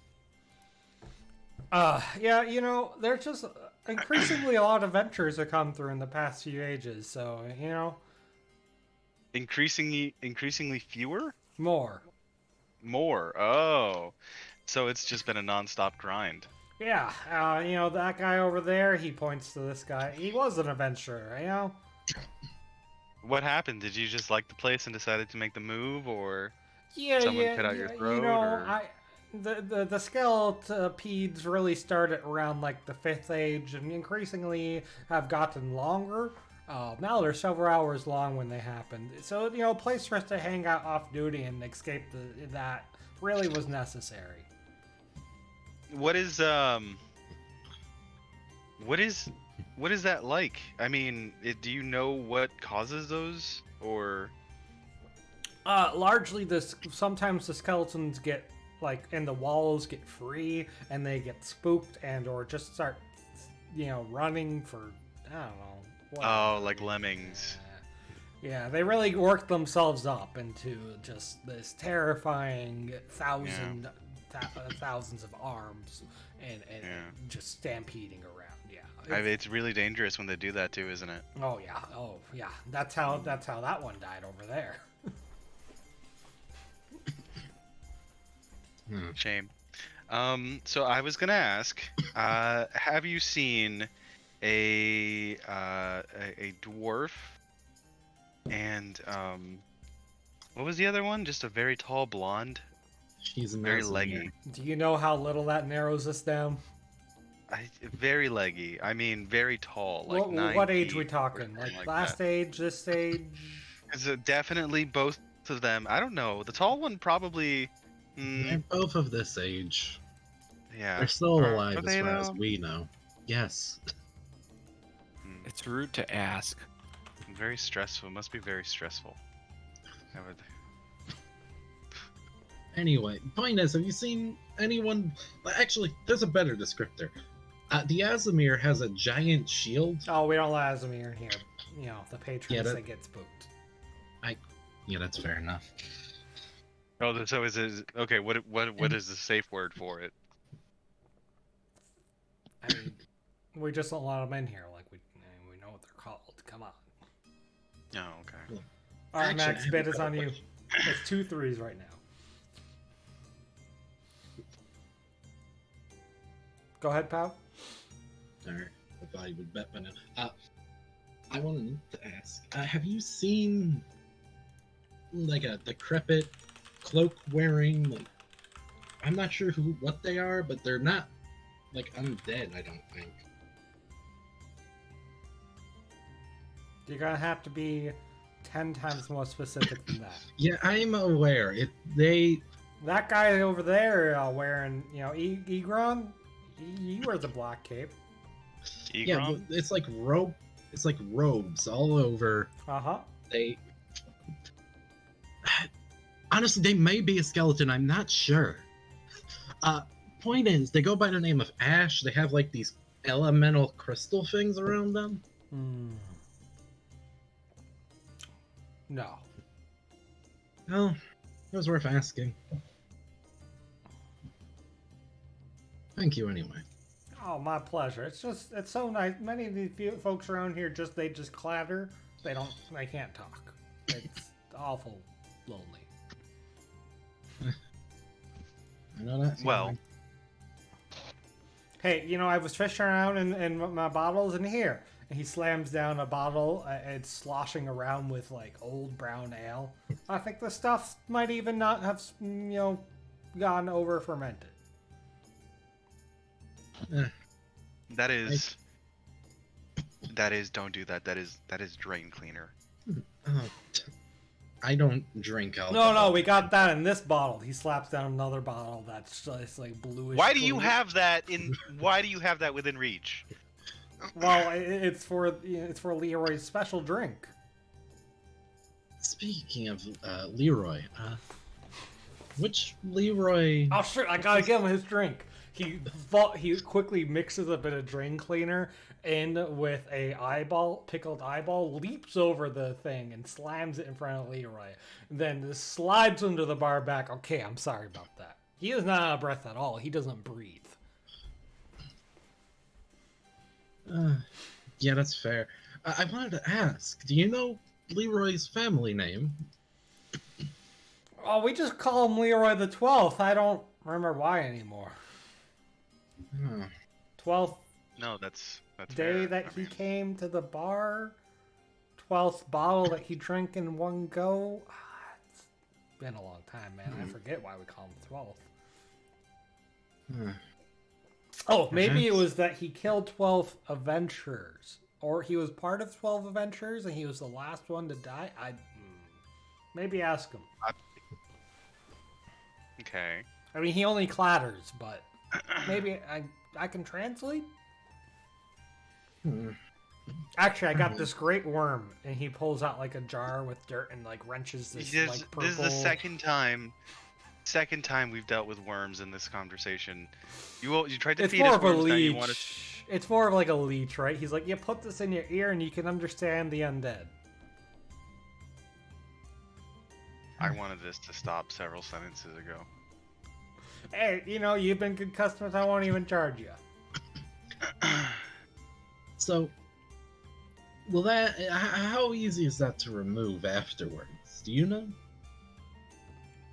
Yeah, you know, there's just increasingly a lot of adventures that come through in the past few ages, so, you know. Increasingly fewer? More. More. Oh. So it's just been a non-stop grind. Yeah, you know, that guy over there, he points to this guy. He was an adventurer, you know? What happened? Did you just like the place and decided to make the move, or Yeah, someone cut out your throat? you know, or... the skeletopeds really started around like the 5th age and increasingly have gotten longer. Now they're several hours long when they happened. So, you know, a place for us to hang out off duty and escape that really was necessary. What is that like? I mean, do you know what causes those, or? Largely, sometimes the skeletons get like, and the walls get free, and they get spooked or just start, you know, running for, I don't know. Whatever. Oh, like lemmings. Yeah, they really work themselves up into just this terrifying thousands of arms and just stampeding around. Yeah, It's really dangerous when they do that too, isn't it? Oh yeah. That's how that one died over there. Shame. So I was gonna ask, have you seen a dwarf and what was the other one? Just a very tall blonde. She's very leggy. Do you know how little that narrows us down? Very leggy. I mean, very tall. Like what age we talking? Like last age, this age? Is definitely both of them. I don't know. The tall one probably. They're both of this age. Yeah. They're still alive as far as we know. Yes. It's rude to ask. Very stressful. Must be very stressful. I would... Anyway, point is, have you seen anyone... Actually, there's a better descriptor. The Azamir has a giant shield. Oh, we don't let Azamir in here. You know, the patrons that get spooked. Yeah, that's fair enough. Oh, so is it... Okay, what is the safe word for it? I mean, we just don't let them in here. Like, we know what they're called. Come on. Oh, okay. Well, All right, actually, Max, bid is on you. It's 2 3s right now. Go ahead, pal. Alright, I thought you would bet by now. I wanted to ask, have you seen like a decrepit cloak wearing, like, I'm not sure what they are, but they're not like undead, I don't think. You're gonna have to be 10 times more specific than that. Yeah, I'm aware. That guy over there wearing, you know, Egron, he wears a black cape. Egron? Yeah, but it's like robes all over. Uh-huh. Honestly, they may be a skeleton, I'm not sure. Point is, they go by the name of Ash. They have like these elemental crystal things around them. No. Well, it was worth asking. Thank you anyway. Oh, my pleasure. It's so nice. Many of the folks around here they just clatter. They can't talk. It's awful lonely. I know that. Well. Hey, you know, I was fishing around in my bottles in here. And he slams down a bottle. It's sloshing around with, like, old brown ale. I think the stuff might even not have, you know, gone over fermented. That is, don't do that. That is drain cleaner. I don't drink alcohol. No, we got that in this bottle. He slaps down another bottle that's just like bluish. Why do you have that within reach? Well, it's for Leroy's special drink. Speaking of Leroy, which Leroy? Oh shit! I gotta give him his drink. he quickly mixes a bit of drain cleaner in with a pickled eyeball, leaps over the thing and slams it in front of Leroy. Then slides under the bar back. Okay, I'm sorry about that. He is not out of breath at all. He doesn't breathe. Yeah, that's fair. I wanted to ask, do you know Leroy's family name? Oh, we just call him Leroy the 12th. I don't remember why anymore. 12th No, that's day fair. that I he mean, came to the bar. 12th bottle that he drank in one go. It's been a long time, man. I forget why we call him the 12th. Oh, maybe it was that he killed 12 adventurers. Or he was part of 12 adventurers and he was the last one to die. Maybe ask him. Okay. I mean, he only clatters, but maybe I can translate? Actually, I got this great worm, and he pulls out like a jar with dirt and like wrenches this like purple. This is the second time we've dealt with worms in this conversation. You tried to It's feed more us of a worms, now you leech. want to... It's more of like a leech, right? He's like, you put this in your ear and you can understand the undead. I wanted this to stop several sentences ago. Hey, you've been good customers. I won't even charge you. So, how easy is that to remove afterwards? Do you know?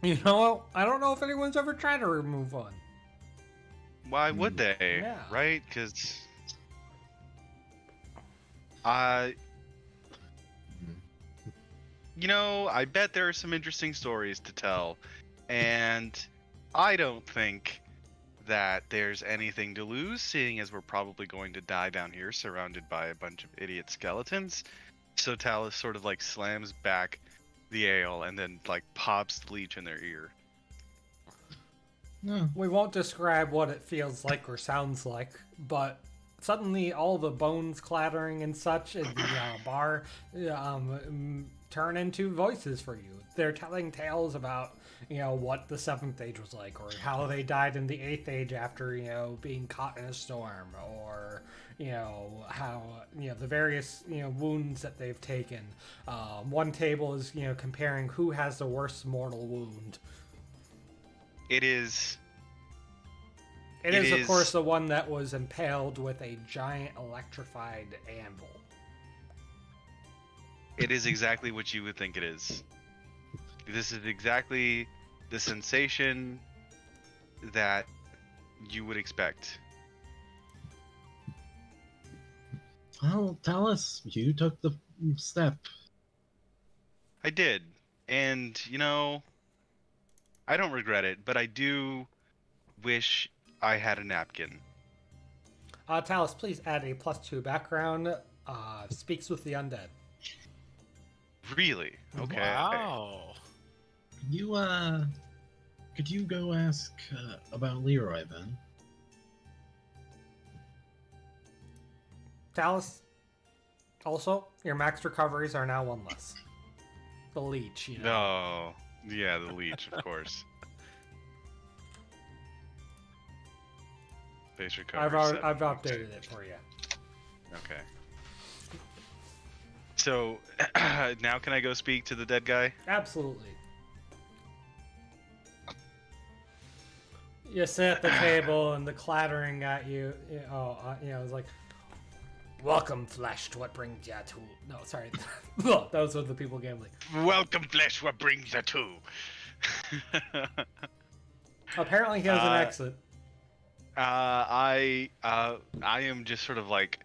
You know what? I don't know if anyone's ever tried to remove one. Why would they? Yeah. Right? Because... I bet there are some interesting stories to tell, and I don't think that there's anything to lose, seeing as we're probably going to die down here surrounded by a bunch of idiot skeletons. So Talus sort of like slams back the ale and then like pops the leech in their ear. No. We won't describe what it feels like or sounds like, but suddenly all the bones clattering and such in the bar turn into voices for you. They're telling tales about, what the 7th age was like, or how they died in the 8th age after, being caught in a storm, or, how, the various, wounds that they've taken. One table is, comparing who has the worst mortal wound. It is, of course, the one that was impaled with a giant electrified anvil. It is exactly what you would think it is. This is exactly the sensation that you would expect. Well, tell us. You took the step. I did. And, I don't regret it, but I do wish I had a napkin. Talus, please add a +2 background. Speaks with the undead. Really? Okay. Wow. You, could you go ask about Leroy then? Talus, also, your max recoveries are now 1 less. The leech, No. Yeah, the leech, of course. Base recovery. I've updated it for you. Okay. So, now can I go speak to the dead guy? Absolutely. You sit at the table and the clattering at you. It's like, welcome, flesh. What brings ya to? No, sorry, those were the people gambling. Welcome, flesh. What brings you to? Apparently, he has an exit. I am just sort of like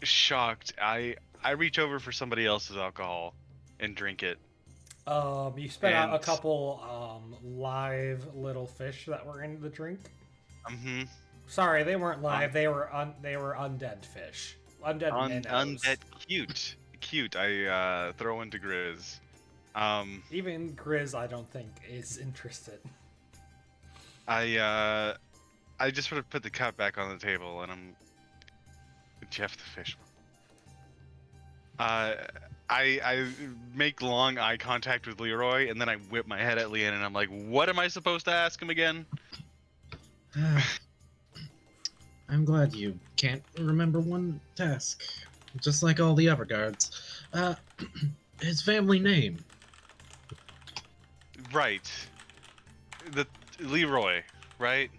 shocked. I reach over for somebody else's alcohol and drink it. You spit out a couple live little fish that were in the drink. Mm-hmm. Sorry, they weren't live. They were undead fish. Undead minnows. Undead, cute. I throw into Grizz. Even Grizz, I don't think is interested. I just sort of put the cup back on the table and I'm Jeff the fish. I make long eye contact with Leroy and then I whip my head at Leanne and I'm like, what am I supposed to ask him again? I'm glad you can't remember one task, just like all the other guards. His family name. Right. The Leroy, right?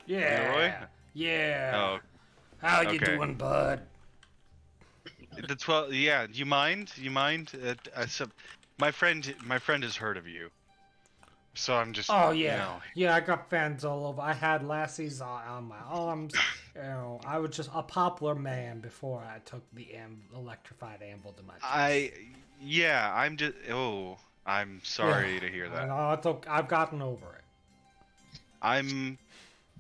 Yeah. Leroy? Yeah. Oh, How you okay. doing, bud? The 12. Yeah. Do you mind? You mind? My friend has heard of you, so I'm just, Oh you yeah, know. yeah. I got fans all over. I had lassies on my arms. You know, I was just a popular man before I took the electrified anvil to my chest. Yeah. I'm just. Oh, I'm Yeah, sorry to hear I that. know. It's okay. I've gotten over it. I'm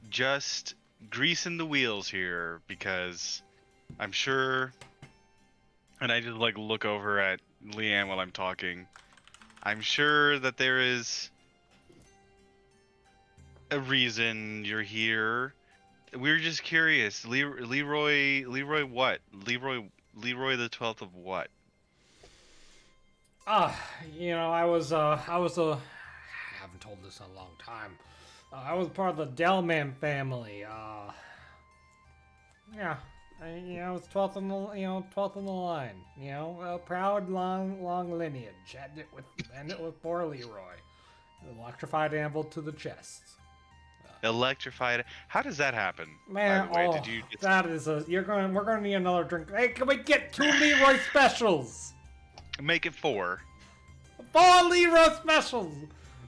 just greasing the wheels here because I'm sure, and I just like look over at Leanne while I'm talking. I'm sure that there is a reason you're here. We were just curious. Leroy what? Leroy the 12th of what? You know, I haven't told this in a long time. I was part of the Delman family. Yeah. I was 12th in the, 12th in the line. A proud long lineage. Ended with poor Leroy. Electrified anvil to the chest. Electrified. How does that happen? Man, By the way, did you? that is we're gonna need another drink. Hey, can we get 2 Leroy specials? Make it 4. 4 Leroy specials!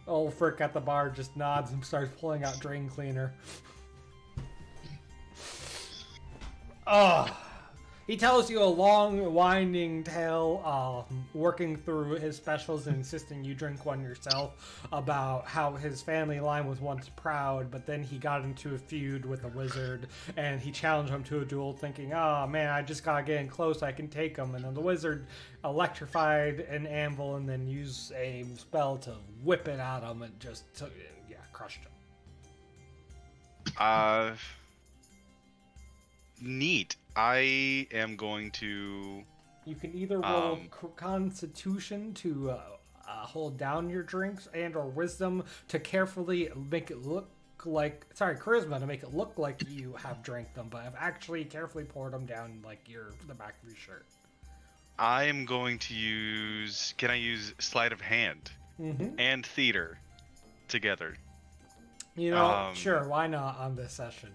Old Frick at the bar just nods and starts pulling out drain cleaner. Oh. He tells you a long, winding tale, working through his specials and insisting you drink one yourself, about how his family line was once proud, but then he got into a feud with a wizard, and he challenged him to a duel, thinking, "Oh man, I just gotta get in close, I can take him." And then the wizard electrified an anvil and then used a spell to whip it at him and just crushed him. Neat. I am going to. You can either roll Constitution to hold down your drinks, and or Wisdom to carefully make it look like. Sorry, Charisma to make it look like you have drank them, but have actually carefully poured them down like the back of your shirt. I am going to use. Can I use sleight of hand and theater together? Sure, why not on this session?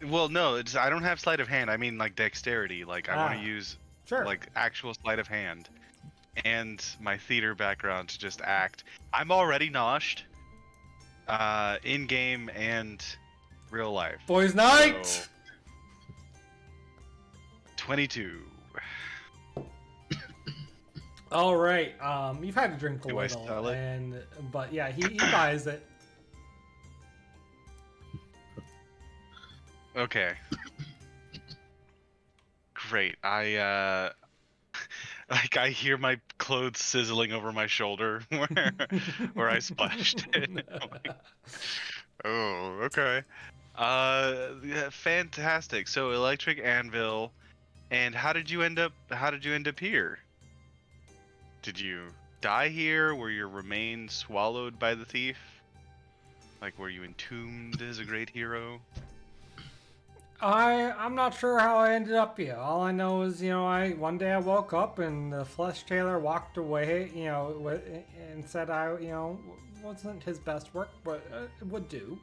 Well, no, I don't have sleight of hand. I mean, like dexterity. Like I want to use like actual sleight of hand, and my theater background to just act. I'm already noshed, in game and real life. Boys' night. So, 22. All right. You've had to drink a Do I little, sell it? but yeah, he buys it. Okay. Great. I like I hear my clothes sizzling over my shoulder where I splashed it. Like, oh, okay. Yeah, fantastic. So electric anvil, and how did you end up here? Did you die here? Were your remains swallowed by the thief? Like, were you entombed as a great hero? I'm not sure how I ended up here. All I know is, one day I woke up and the flesh tailor walked away, and said wasn't his best work, but it would do.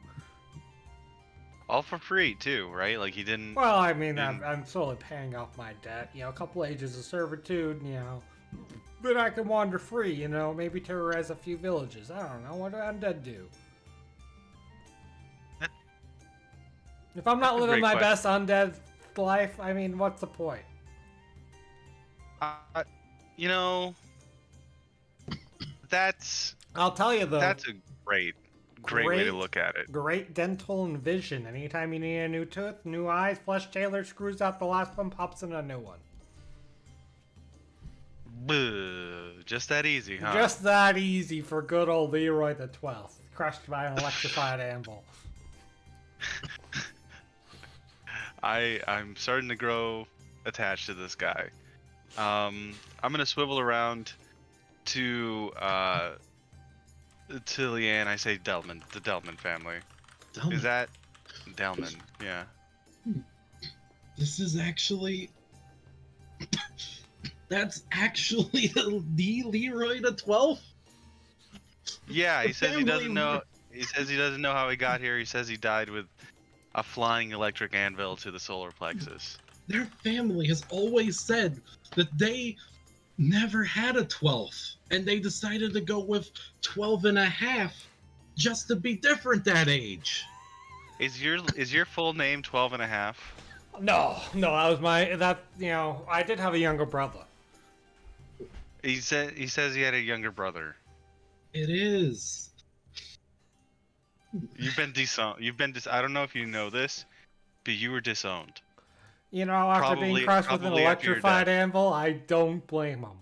All for free too, right? Like he didn't. Well, I mean, I'm slowly paying off my debt. A couple ages of servitude, then I can wander free. Maybe terrorize a few villages. I don't know. What do undead do? If I'm not living my best undead life, I mean, what's the point? That's. I'll tell you though. That's a great way to look at it. Great dental and vision. Anytime you need a new tooth, new eyes, flesh tailor screws out the last one, pops in a new one. Just that easy, huh? Just that easy for good old Leroy the 12th, crushed by an electrified anvil. I'm starting to grow attached to this guy. I'm gonna swivel around to Leanne. I say Delman, the Delman family. Tell me, Is that Delman? Yeah. this is actually... That's actually the Leroy the 12th? Yeah, he The says he family doesn't know. member. He says he doesn't know how he got here. He says he died with a flying electric anvil to the solar plexus. Their family has always said that they never had a 12th, and they decided to go with 12 and a half just to be different that age. Is your full name 12 and a half? No, that was I did have a younger brother. He says he had a younger brother. It is. You've been disowned. I don't know if you know this, but you were disowned. After being crushed with an probably after your electrified death. anvil, I don't blame him.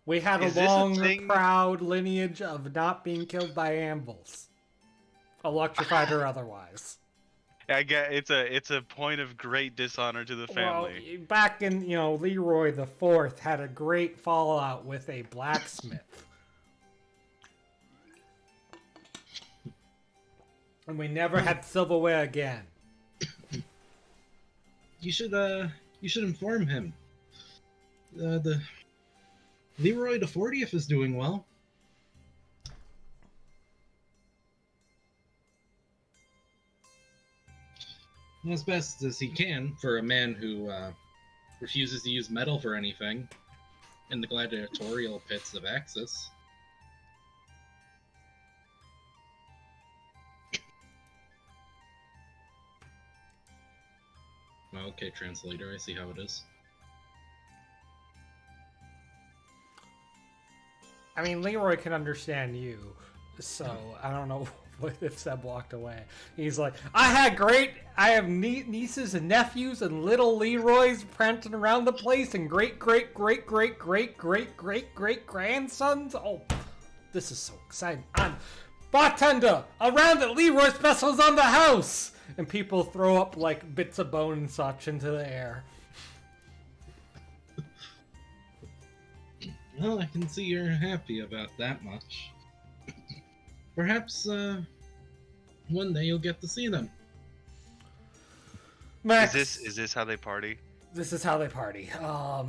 We had Is a this a long, thing? proud lineage of not being killed by anvils, electrified or otherwise. I get it's a point of great dishonor to the family. Well, back in Leroy the Fourth had a great fallout with a blacksmith, and we never had silverware again. You should inform him. The Leroy the 40th is doing well. As best as he can for a man who refuses to use metal for anything in the gladiatorial pits of Axis. Okay, translator, I see how it is. I mean, Leroy can understand you, so I don't know if Seb walked away. He's like, I have nieces and nephews and little Leroys prancing around the place and great grandsons. Oh, this is so exciting. I'm bartender, around at Leroy specials on the house. And people throw up like bits of bone and such into the air. Well, I can see you're happy about that much. Perhaps, one day you'll get to see them. Max, Is this how they party? This is how they party.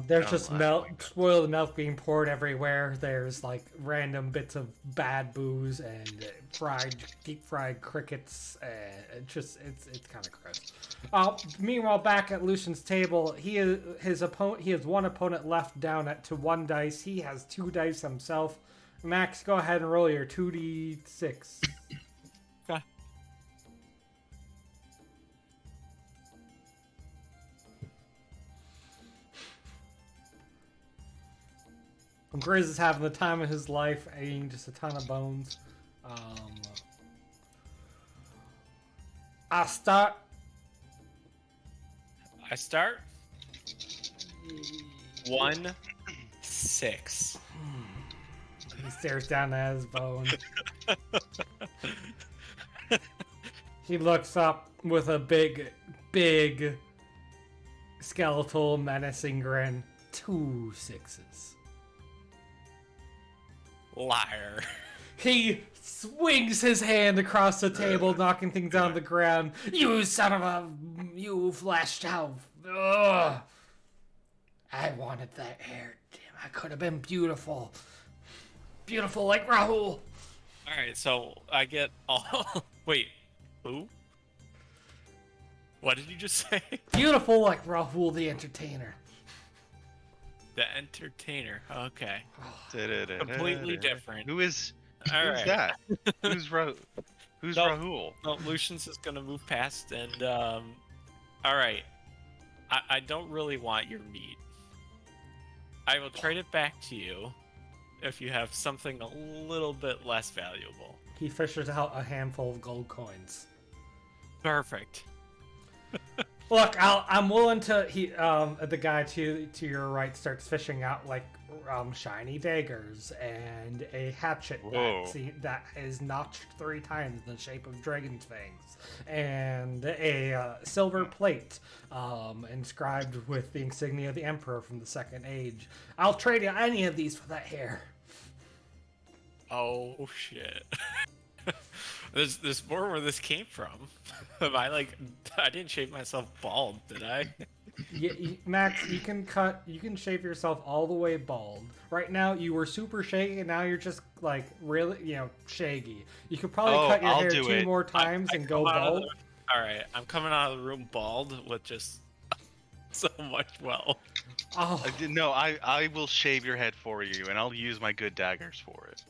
There's just spoiled milk being poured everywhere. There's like random bits of bad booze and deep fried crickets. It's kind of gross. Meanwhile, back at Lucian's table, he has one opponent left down to 1 dice. He has 2 dice himself. Max, go ahead and roll your 2d6. Okay. Grizz is having the time of his life, eating just a ton of bones. I start. 1, 6. He stares down at his bone. He looks up with a big skeletal menacing grin. 2 6s. Liar. He swings his hand across the table, knocking things on the ground. You flashed out. Ugh. I wanted that hair. Damn, I could have been beautiful. Beautiful like Rahul. Alright, so I get all... Wait, who? What did you just say? Beautiful like Rahul the Entertainer. The Entertainer. Okay. Completely different. Who's Alright. that? Who's Rahul? No, Lucian's is gonna move past and, alright. I don't really want your meat. I will trade it back to you if you have something a little bit less valuable. He fishes out a handful of gold coins. Perfect. Look, I'm willing to. The guy to your right starts fishing out like shiny daggers and a hatchet Whoa. that is notched 3 times in the shape of dragon's fangs, and a silver plate inscribed with the insignia of the emperor from the Second Age. I'll trade you any of these for that hair. Oh shit. There's more where this came from. Am I like, I didn't shave myself bald, did I? Max, you can shave yourself all the way bald. Right now, you were super shaggy, and now you're just like really, shaggy. You could probably cut your I'll hair do 2 it. more times and go bald. All right, I'm coming out of the room bald with just so much well. Oh, No, I will shave your head for you, and I'll use my good daggers for it.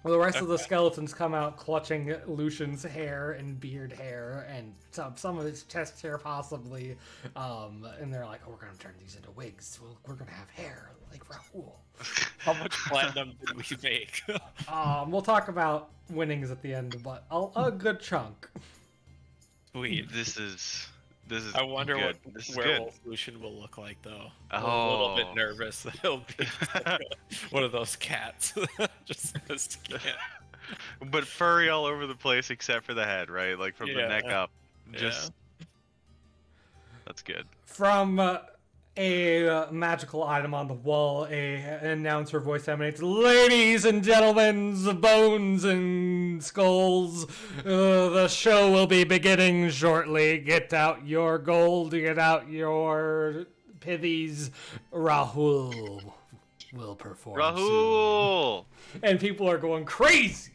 well, the rest of the skeletons come out clutching Lucian's hair and beard hair and some of his chest hair possibly, and they're like, "Oh, we're gonna turn these into wigs. We're gonna have hair like Rahul." How much platinum did we make? We'll talk about winnings at the end, but a good chunk. Sweet. This is I wonder good. what This is werewolf Lucian will look like, though. I'm a Oh. little bit nervous that he'll be one of those cats. Just a skin. But furry all over the place except for the head, right? Like from the neck up. Just that's good. From a magical item on the wall, an announcer voice emanates, "Ladies and gentlemen, bones and skulls, the show will be beginning shortly. Get out your gold, get out your pithies. Rahul will perform Rahul! soon." And people are going crazy.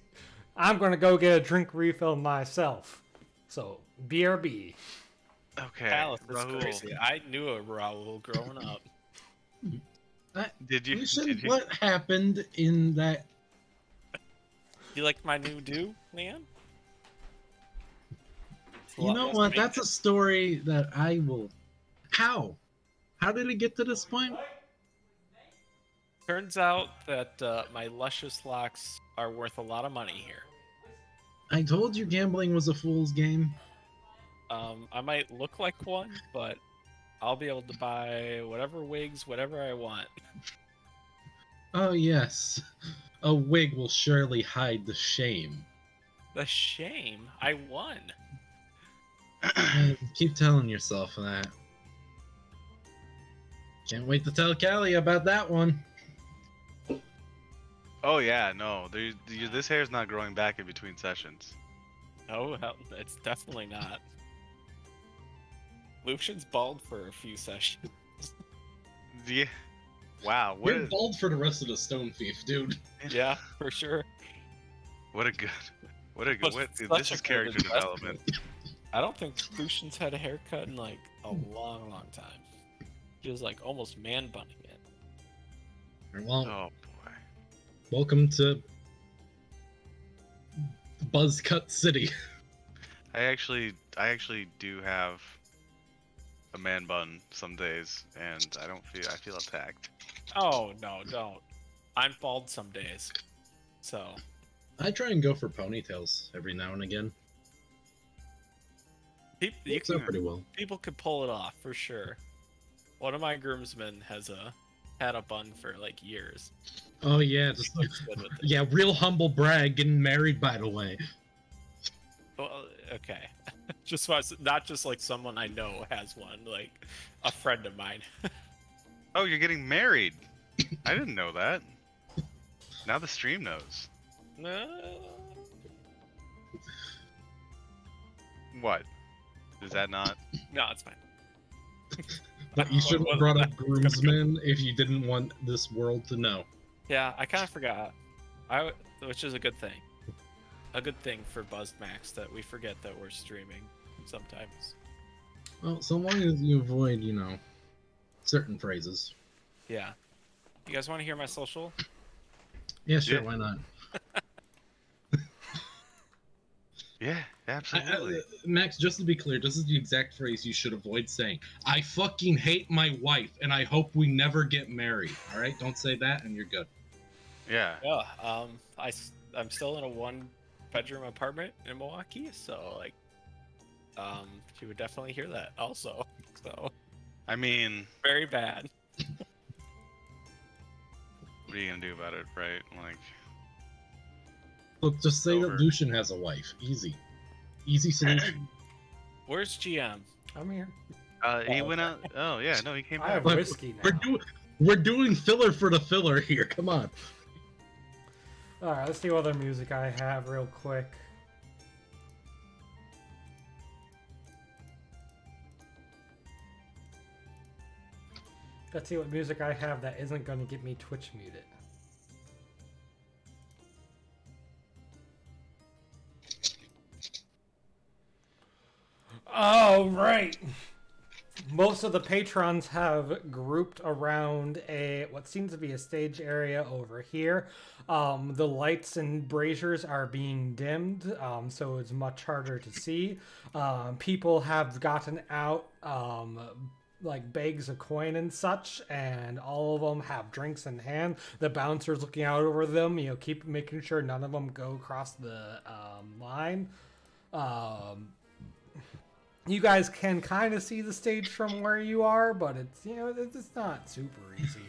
I'm going to go get a drink refill myself. So, BRB. Okay. Alice is Rahul. crazy. I knew a Raoul growing up. Did you? Lucian, Did you? what happened in that? You like my new do, man? It's a You lot know less what? maintenance. That's a story that I will. How? How did it get to this point? Turns out that my luscious locks are worth a lot of money here. I told you gambling was a fool's game. I might look like one, but I'll be able to buy whatever wigs, whatever I want. Oh, yes. A wig will surely hide the shame. The shame, I won. Keep telling yourself that. Can't wait to tell Callie about that one. Oh yeah, no. This hair's not growing back in between sessions. Oh, hell, it's definitely not. Lucian's bald for a few sessions. Yeah. Wow. What You're a, bald for the rest of the Stone Thief, dude. Yeah, for sure. what a good. What a But good. it's Dude, such this a is good character investment. development. I don't think Lucian's had a haircut in like a long, long time. He was like almost man bunning it. Well, Oh boy. welcome to Buzzcut City. I actually do have a man bun some days, and I feel attacked. Oh no, don't. I'm bald some days, so I try and go for ponytails every now and again. you Works out can, pretty well. people could pull it off for sure. One of my groomsmen had a bun for like years. Oh yeah, just Looks good with it. yeah, real humble brag, getting married by the way. Well, okay. Just was not just like someone I know has one, like a friend of mine. Oh, you're getting married. I didn't know that. Now the stream knows. No. What? Is that not? No, it's fine. But you shouldn't have Well, brought up that's gonna go. groomsmen if you didn't want this world to know. Yeah, I kind of forgot. Which is a good thing. A good thing for BuzzMax that we forget that we're streaming sometimes. Well, so long as you avoid, certain phrases. Yeah. You guys want to hear my social? Yeah, sure, Yeah. why not? Yeah, absolutely. Max, just to be clear, this is the exact phrase you should avoid saying. I fucking hate my wife, and I hope we never get married. All right, don't say that, and you're good. Yeah. Yeah. I'm still in a 1-bedroom apartment in Milwaukee, so like, she would definitely hear that also. So I mean, very bad. what are you gonna do about it, right? Like, Look, just say Over. that Lucian has a wife. Easy solution. Where's GM? I'm here. he went out. Oh yeah, no, he came I have back. whiskey now. We're doing filler for the filler here. Come on. Alright, let's see what other music I have real quick. Let's see what music I have that isn't going to get me Twitch muted. Oh, right. Most of the patrons have grouped around what seems to be a stage area over here. The lights and braziers are being dimmed, so it's much harder to see. People have gotten out like bags of coin and such, and all of them have drinks in hand. The bouncer's looking out over them, keep making sure none of them go across the line. You guys can kind of see the stage from where you are, but it's it's not super easy.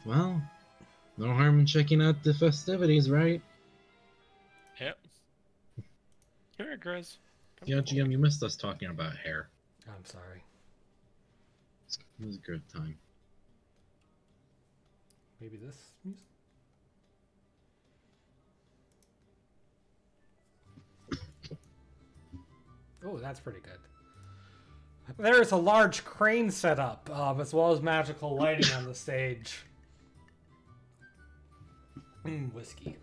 Well, no harm in checking out the festivities, right? Yep. Here, Grizz. Yeah, GM, you missed us talking about hair. I'm sorry. It was a good time. Maybe this music? Oh, that's pretty good. There is a large crane set up, as well as magical lighting on the stage. Whiskey.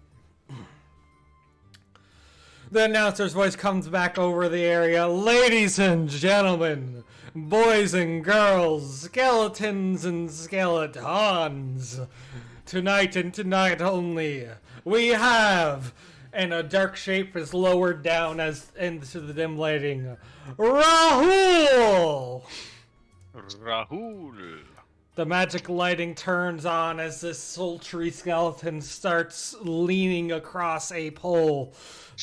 The announcer's voice comes back over the area. Ladies and gentlemen, boys and girls, skeletons and skeletons. Tonight and tonight only, we have, and a dark shape is lowered down as into the dim lighting, Rahul! Rahul. The magic lighting turns on as this sultry skeleton starts leaning across a pole.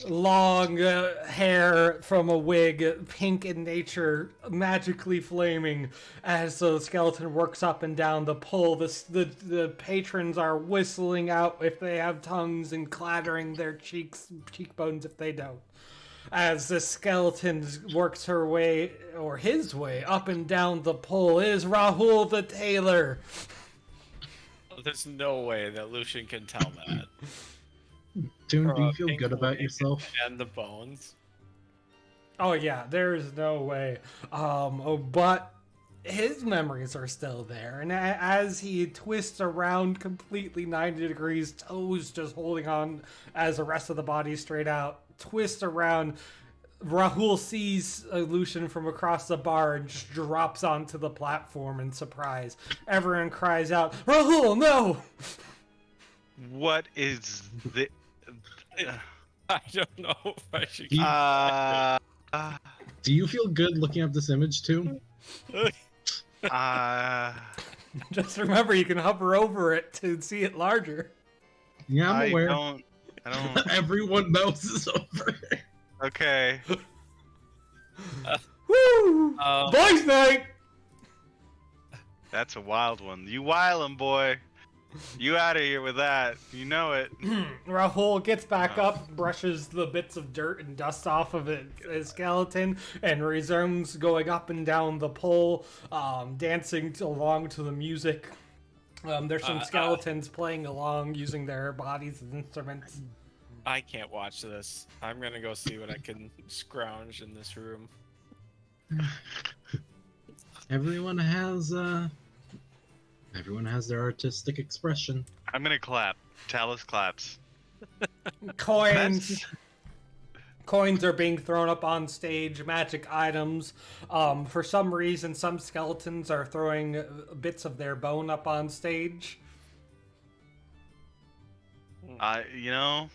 Long hair from a wig, pink in nature, magically flaming as the skeleton works up and down the pole. The patrons are whistling out if they have tongues and clattering their cheekbones if they don't. As the skeleton works her way, or his way, up and down the pole is Rahul the tailor. There's no way that Lucian can tell that. Toon, do you feel good about wig yourself? And the bones. Oh yeah, there's no way. But his memories are still there, and as he twists around completely 90 degrees, toes just holding on as the rest of the body straight out, twist around, Rahul sees Lucian from across the bar and just drops onto the platform in surprise. Everyone cries out, Rahul, no! What is the? I don't know if I should. Do you feel good looking up this image, Toon? Just remember, you can hover over it to see it larger. Yeah, I'm aware. I don't. Everyone knows it's over. Okay. Woo! Boys' night! That's a wild one. You wile him, boy. You out of here with that. You know it. Rahul gets back up, brushes the bits of dirt and dust off of his skeleton, and resumes going up and down the pole, dancing along to the music. There's some skeletons playing along, using their bodies as instruments. I can't watch this. I'm gonna go see what I can scrounge in this room. Everyone has their artistic expression. I'm gonna clap. Talus claps. Coins are being thrown up on stage, magic items. For some reason, some skeletons are throwing bits of their bone up on stage. You know,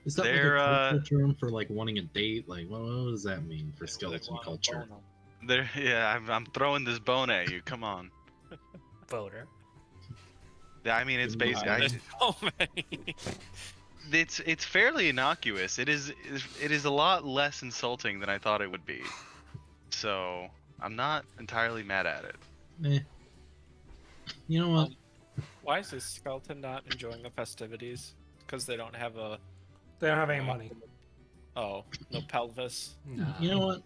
Is that like They're, a cultural term for like wanting a date? Like, what does that mean for skeleton culture? I'm throwing this bone at you. Come on. Voter. I mean, it's basically. There's so many. it's fairly innocuous. It is a lot less insulting than I thought it would be. So I'm not entirely mad at it. Eh. You know what? Why is this skeleton not enjoying the festivities? Because they don't have a... They don't have any money. Oh, no pelvis. No. You know what?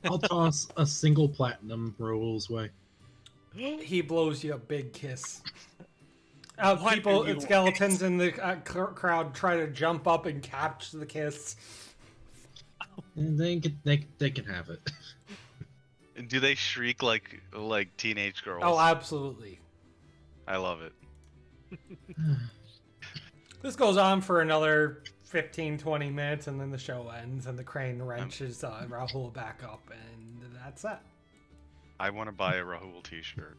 I'll toss a single platinum Raoul's way. He blows you a big kiss. What People, do you skeletons in the crowd try to jump up and catch the kiss. And they can have it. Do they shriek like teenage girls? Oh, absolutely. I love it. This goes on for another 15-20 minutes, and then the show ends, and the crane wrenches Rahul back up, and that's it. I want to buy a Rahul t-shirt.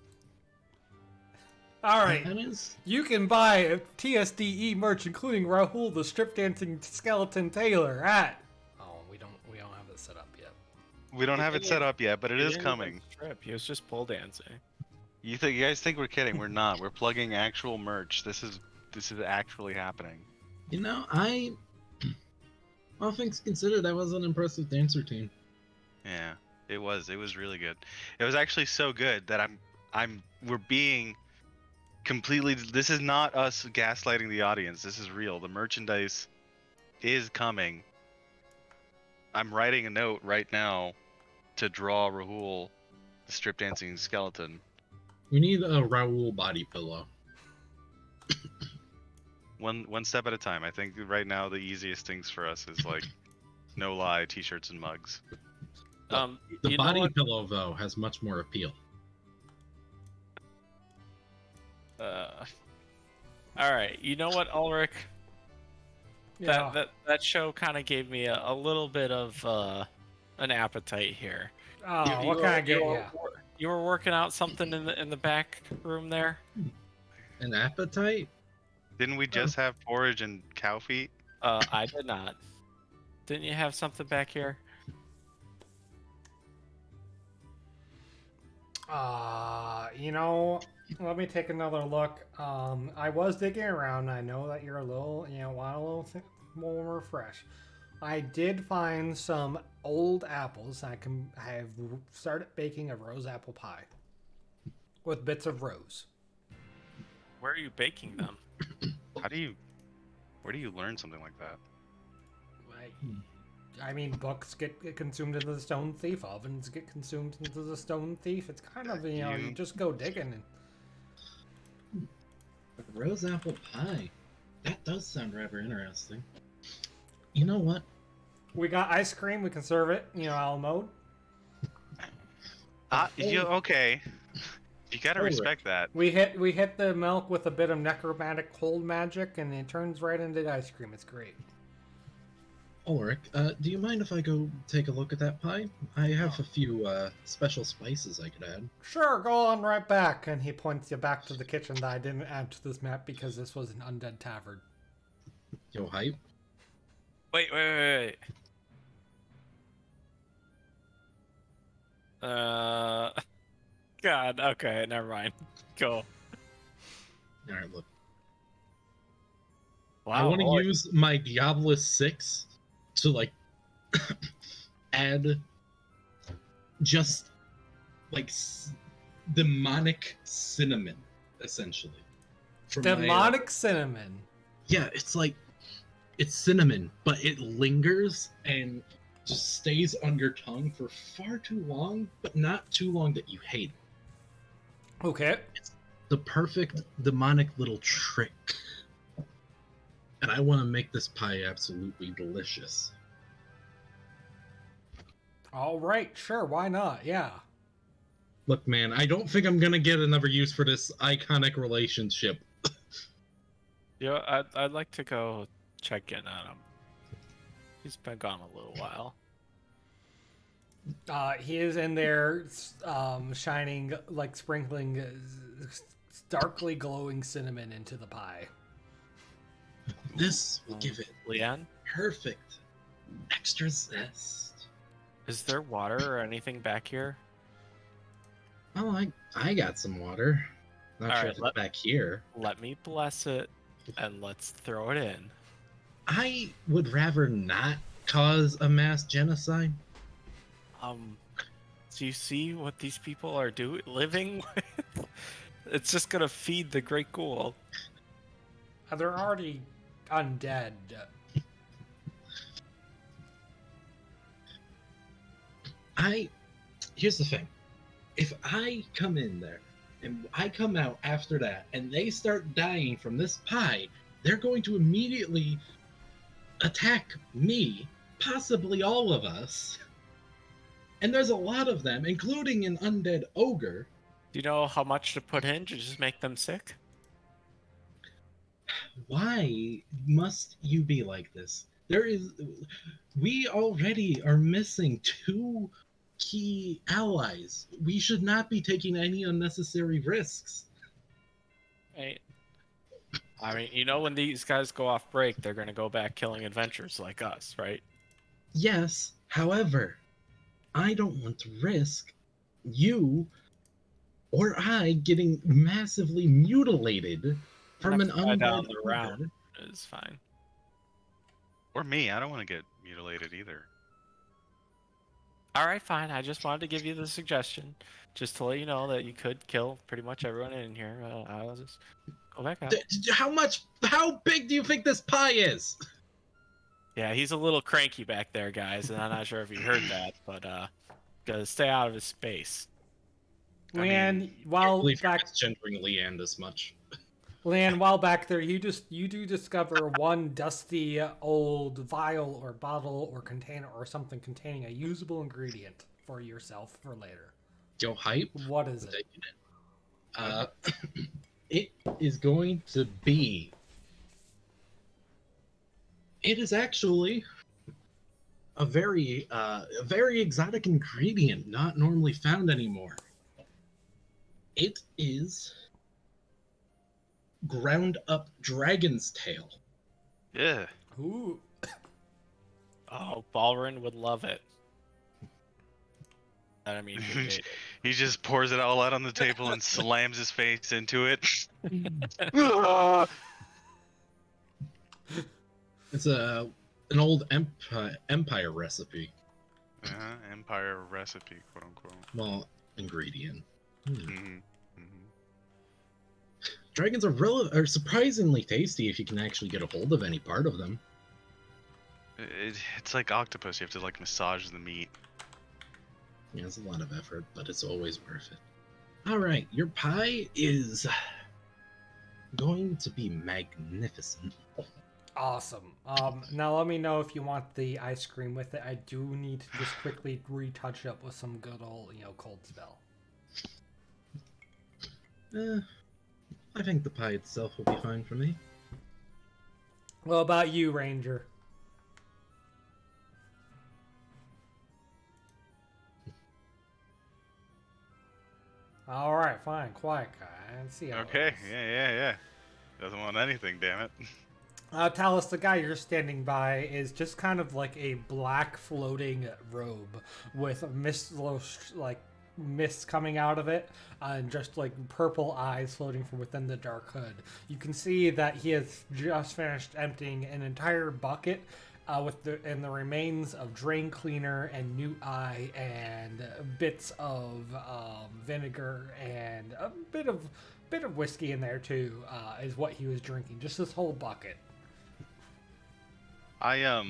All right. That is... You can buy a TSDE merch, including Rahul, the strip dancing skeleton tailor, at... Oh, we don't have it set up yet. We don't have it set up yet, but it is coming. He was just pole dancing. You guys think we're kidding? We're not. We're plugging actual merch. This is actually happening. You know, all things considered, that was an impressive dancer team. Yeah, it was. It was really good. It was actually so good that we're being completely. This is not us gaslighting the audience. This is real. The merchandise is coming. I'm writing a note right now to draw Rahul, the strip dancing skeleton. We need a Raoul body pillow. One step at a time. I think right now the easiest things for us is like, no lie, t-shirts and mugs. The body pillow though has much more appeal. All right. You know what, Ulrich? Yeah. That show kind of gave me a little bit of an appetite here. Oh, what kind of game? You were working out something in the back room there. An appetite? Didn't we just have porridge and cow feet? I did not. Didn't you have something back here? You know, let me take another look. I was digging around. I know that you're a little, want a little more refresh. I did find some old apples. I have started baking a rose apple pie with bits of rose. Where are you baking them? Where do you learn something like that? I mean, books get consumed into the stone thief. Ovens get consumed into the stone thief. It's kind of, you just go digging. And... Rose apple pie. That does sound rather interesting. You know what? We got ice cream. We can serve it, a la mode. Okay. You gotta respect that. We hit the milk with a bit of necromantic cold magic, and it turns right into ice cream. It's great. Ulrich, do you mind if I go take a look at that pie? I have a few special spices I could add. Sure, go on right back. And he points you back to the kitchen that I didn't add to this map because this was an undead tavern. Yo, hype. Wait. God, okay, never mind. Go. Alright, look. Wow, I want to use my Diablo 6 to, like, add just, like, demonic cinnamon, essentially. Demonic cinnamon? Yeah, it's like, it's cinnamon, but it lingers and just stays on your tongue for far too long, but not too long that you hate it. Okay. It's the perfect demonic little trick. And I want to make this pie absolutely delicious. All right, sure, why not? Yeah. Look, man, I don't think I'm going to get another use for this iconic relationship. Yeah, I'd like to go check in on him. He's been gone a little while. He is in there, shining, like sprinkling darkly glowing cinnamon into the pie. This will give it Leon? perfect extra zest. Is there water or anything back here? Oh, I got some water. Not All sure right, if it's back here. Let me bless it, and let's throw it in. I would rather not cause a mass genocide. Do you see what these people are living with? It's just gonna feed the great ghoul. They're already undead. Here's the thing. If I come in there and I come out after that and they start dying from this pie, they're going to immediately attack me, possibly all of us. And there's a lot of them, including an undead ogre. Do you know how much to put in to just make them sick? Why must you be like this? We already are missing 2 key allies. We should not be taking any unnecessary risks. Right. I mean, you know, when these guys go off break, they're gonna go back killing adventurers like us, right? Yes, however, I don't want to risk you or I getting massively mutilated from an Next guy down undead the ogre. round is fine. Or me. I don't want to get mutilated either. All right, fine. I just wanted to give you the suggestion, just to let you know that you could kill pretty much everyone in here. I'll just go back out. How big do you think this pie is? Yeah, he's a little cranky back there, guys, and I'm not sure if you heard that, but gotta stay out of his space. Leanne, while back gendering Leanne this much. Leanne, while back there, you do discover one dusty old vial or bottle or container or something containing a usable ingredient for yourself for later. Yo, hype. What is it? It is going to be. It is actually a very exotic ingredient, not normally found anymore. It is ground up dragon's tail. Yeah. Ooh. Oh, Balrin would love it. I mean, He just pours it all out on the table and slams his face into it. It's an old empire recipe. Empire recipe, quote unquote. Well, ingredient. Mm-hmm. Dragons are surprisingly tasty if you can actually get a hold of any part of them. It's like octopus. You have to like massage the meat. Yeah, it's a lot of effort, but it's always worth it. All right, your pie is going to be magnificent. Awesome. Now let me know if you want the ice cream with it. I do need to just quickly retouch up with some good old, cold spell. I think the pie itself will be fine for me. What about you, Ranger? All right, fine, quiet guy. I see how. Okay, yeah. Doesn't want anything, damn it. Talus, the guy you're standing by is just kind of like a black floating robe with mist coming out of it, and just like purple eyes floating from within the dark hood. You can see that he has just finished emptying an entire bucket with the remains of drain cleaner and new eye and bits of vinegar and a bit of whiskey in there too. Is what he was drinking. Just this whole bucket. I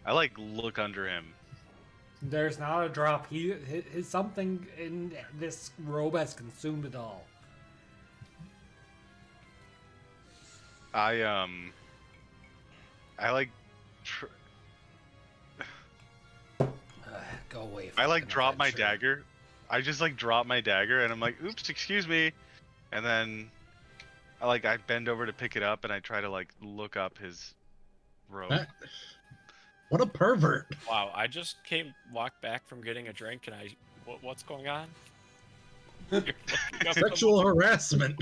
like look under him. There's not a drop. His something in this robe has consumed it all. I like. Go away. I like drop my dagger. I just like drop my dagger and I'm like, oops, excuse me, and then I bend over to pick it up and I try to like look up his robe. What a pervert! Wow, I just walked back from getting a drink and what's going on? Sexual harassment.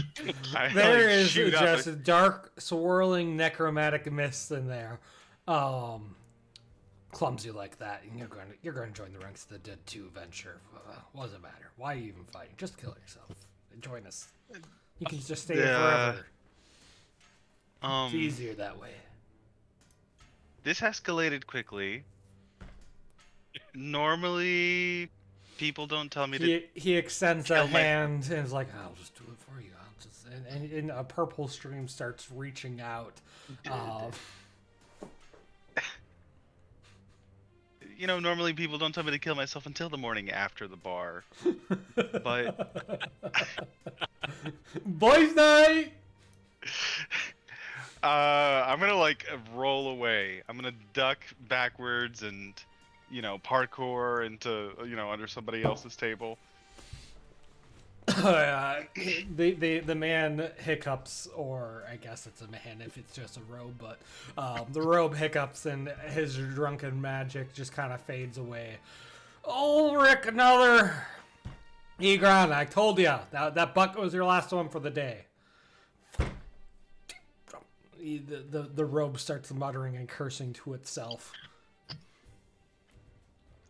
There is just a dark, swirling necromantic mist in there. Clumsy like that, and you're going to join the ranks of the Dead 2 venture. What does it matter? Why are you even fighting? Just kill yourself. Join us. You can just stay here forever. It's easier that way. This escalated quickly. Normally, people don't tell me to. He extends a kill my- hand and is like, "I'll just do it for you. I'll just," and a purple stream starts reaching out. Normally people don't tell me to kill myself until the morning after the bar. But Boys' night. I'm gonna roll away. I'm gonna duck backwards and parkour into under somebody else's table. The man hiccups, or I guess it's a man if it's just a robe, but the robe hiccups and his drunken magic just kind of fades away. Oh, Rick, another Egron! I told you that bucket was your last one for the day. The robe starts muttering and cursing to itself.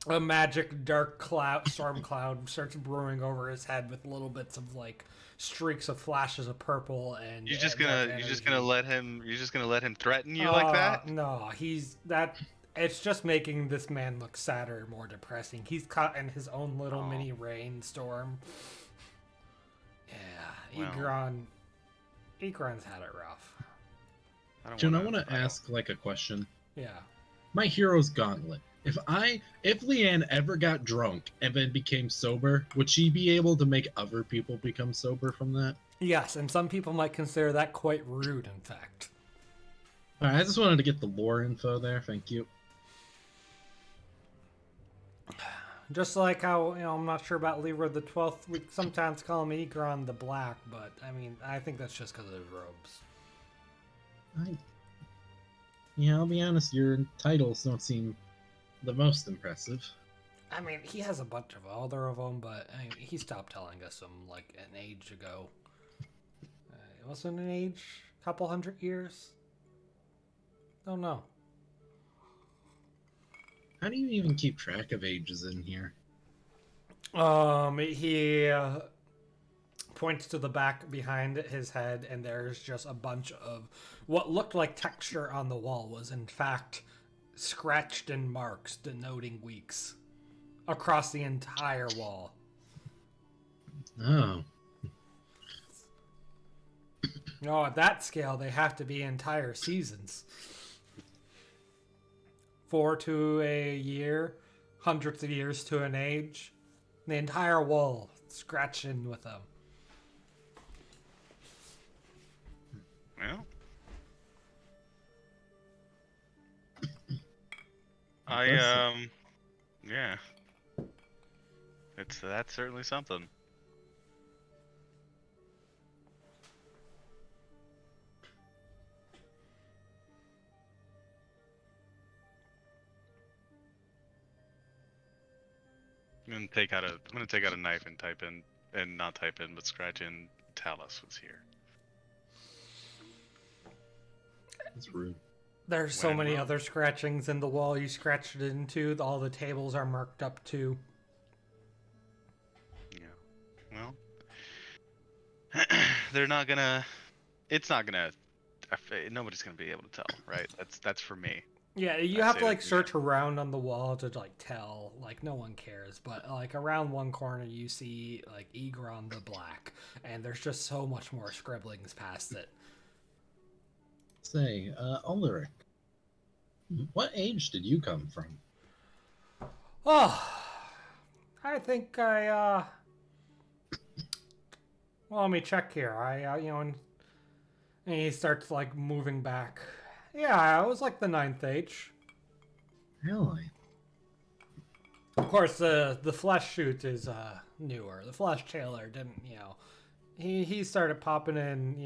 A magic dark storm cloud starts brewing over his head with little bits of streaks of flashes of purple and. You're just gonna let him threaten you like that? No, it's just making this man look sadder, more depressing. He's caught in his own little mini rainstorm. Yeah, Well. Egron's had it rough. June, I want to ask a question. Yeah. My hero's gauntlet. If Leanne ever got drunk and then became sober, would she be able to make other people become sober from that? Yes, and some people might consider that quite rude, in fact. All right, I just wanted to get the lore info there. Thank you. Just like how, I'm not sure about Libra the 12th. We sometimes call him Egron the Black, but, I think that's just because of his robes. I'll be honest, your titles don't seem the most impressive. He has a bunch of other of them, but he stopped telling us them an age ago. It wasn't an age, couple 100 years. Don't know. How do you even keep track of ages in here? He points to the back behind his head, and there's just a bunch of what looked like texture on the wall was in fact scratched in marks denoting weeks across the entire wall. Oh. No, at that scale, they have to be entire seasons. 4 to a year, hundreds of years to an age. The entire wall scratched in with them. Well, yeah. That's certainly something. I'm gonna take out a knife and type in, and not type in, but scratch in Talus was here. That's rude. There's so many other scratchings in the wall you scratched it into. All the tables are marked up too. Yeah. Well, it's not gonna. Nobody's gonna be able to tell, right? That's for me. Yeah, you have to search around on the wall to tell. No one cares, but around one corner you see Egron the Black, and there's just so much more scribblings past it. Say, Ulrich, what age did you come from? Oh, I think well, let me check here. And he starts moving back. Yeah, I was the 9th age. Really? Of course, the flesh shoot is newer. The flesh tailor didn't, he started popping in,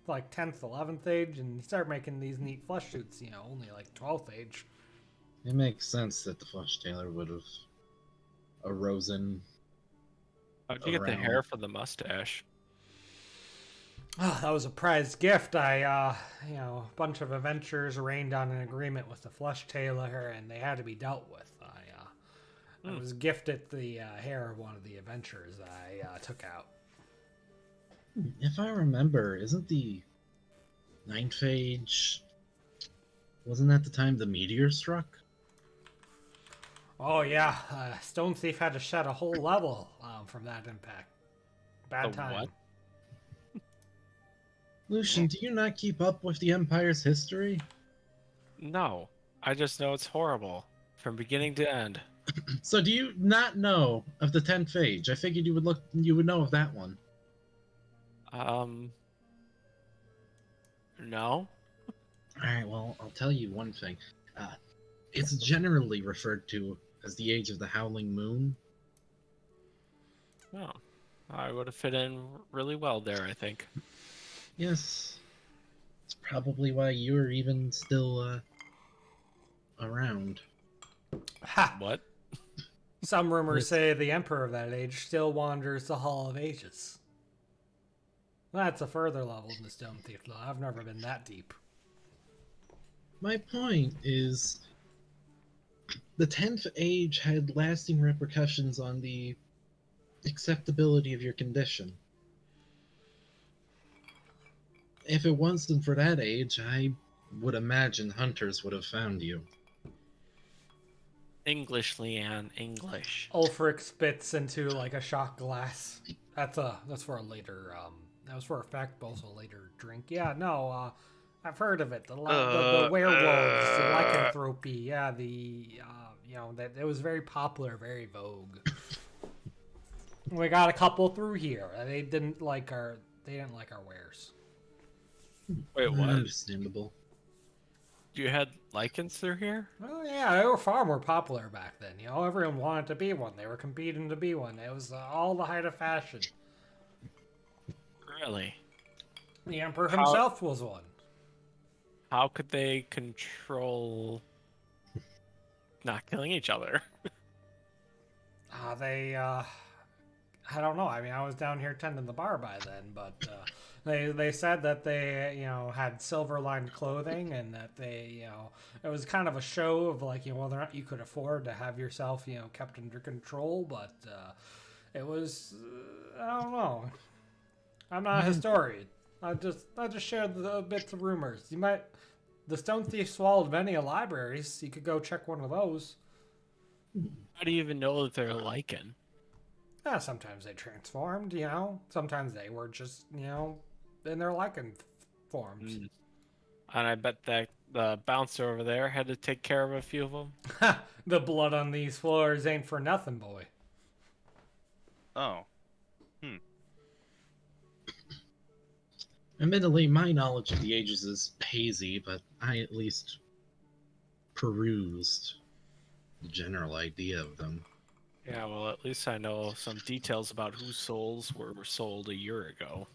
10th, 11th age, and he started making these neat flesh shoots, only 12th age. It makes sense that the flesh tailor would have arisen. How'd you get the hair for the mustache? Oh, that was a prized gift. A bunch of adventurers arranged on an agreement with the flesh tailor, and they had to be dealt with. I was gifted the hair of one of the adventurers that I took out. If I remember, isn't the Ninth Age. Wasn't that the time the meteor struck? Oh yeah, Stone Thief had to shed a whole level from that impact. Bad The time. what? Lucian, do you not keep up with the Empire's history? No, I just know it's horrible from beginning to end. So do you not know of the 10th Age? I figured you would know of that one. No. Alright, well, I'll tell you one thing. It's generally referred to as the Age of the Howling Moon. Oh, I would have fit in really well there, I think. Yes. It's probably why you're even still, around. Ha! What? Some rumors Yes. say the Emperor of that age still wanders the Hall of Ages. That's a further level in the Stone Thief, though. I've never been that deep. My point is, the 10th Age had lasting repercussions on the acceptability of your condition. If it wasn't for that age, I would imagine hunters would have found you. English, Leanne, English. Ulfric spits into like a shot glass. That's for a later that was for a fact, but also a later drink. Yeah, no, I've heard of it. The werewolves, the lycanthropy. Yeah, that it was very popular, very vogue. We got a couple through here. They didn't like our wares. Wait, what? Understandable. You had lichens through here? Oh yeah, they were far more popular back then. You know, everyone wanted to be one. They were competing to be one. It was all the height of fashion. Really? The Emperor himself was one. How could they control not killing each other? I don't know. I mean, I was down here tending the bar by then, but they said that they, had silver-lined clothing and that they, it was kind of a show of like, whether or not you could afford to have yourself, kept under control, but it was, I don't know. I'm not a historian. I just shared the bits of rumors. The Stone Thief swallowed many libraries. You could go check one of those. How do you even know that they're lichen? Yeah, sometimes they transformed, Sometimes they were just, in their lichen forms. And I bet that the bouncer over there had to take care of a few of them. The blood on these floors ain't for nothing, boy. Oh. Admittedly, my knowledge of the ages is hazy, but I at least perused the general idea of them. Yeah, well, at least I know some details about whose souls were sold a year ago.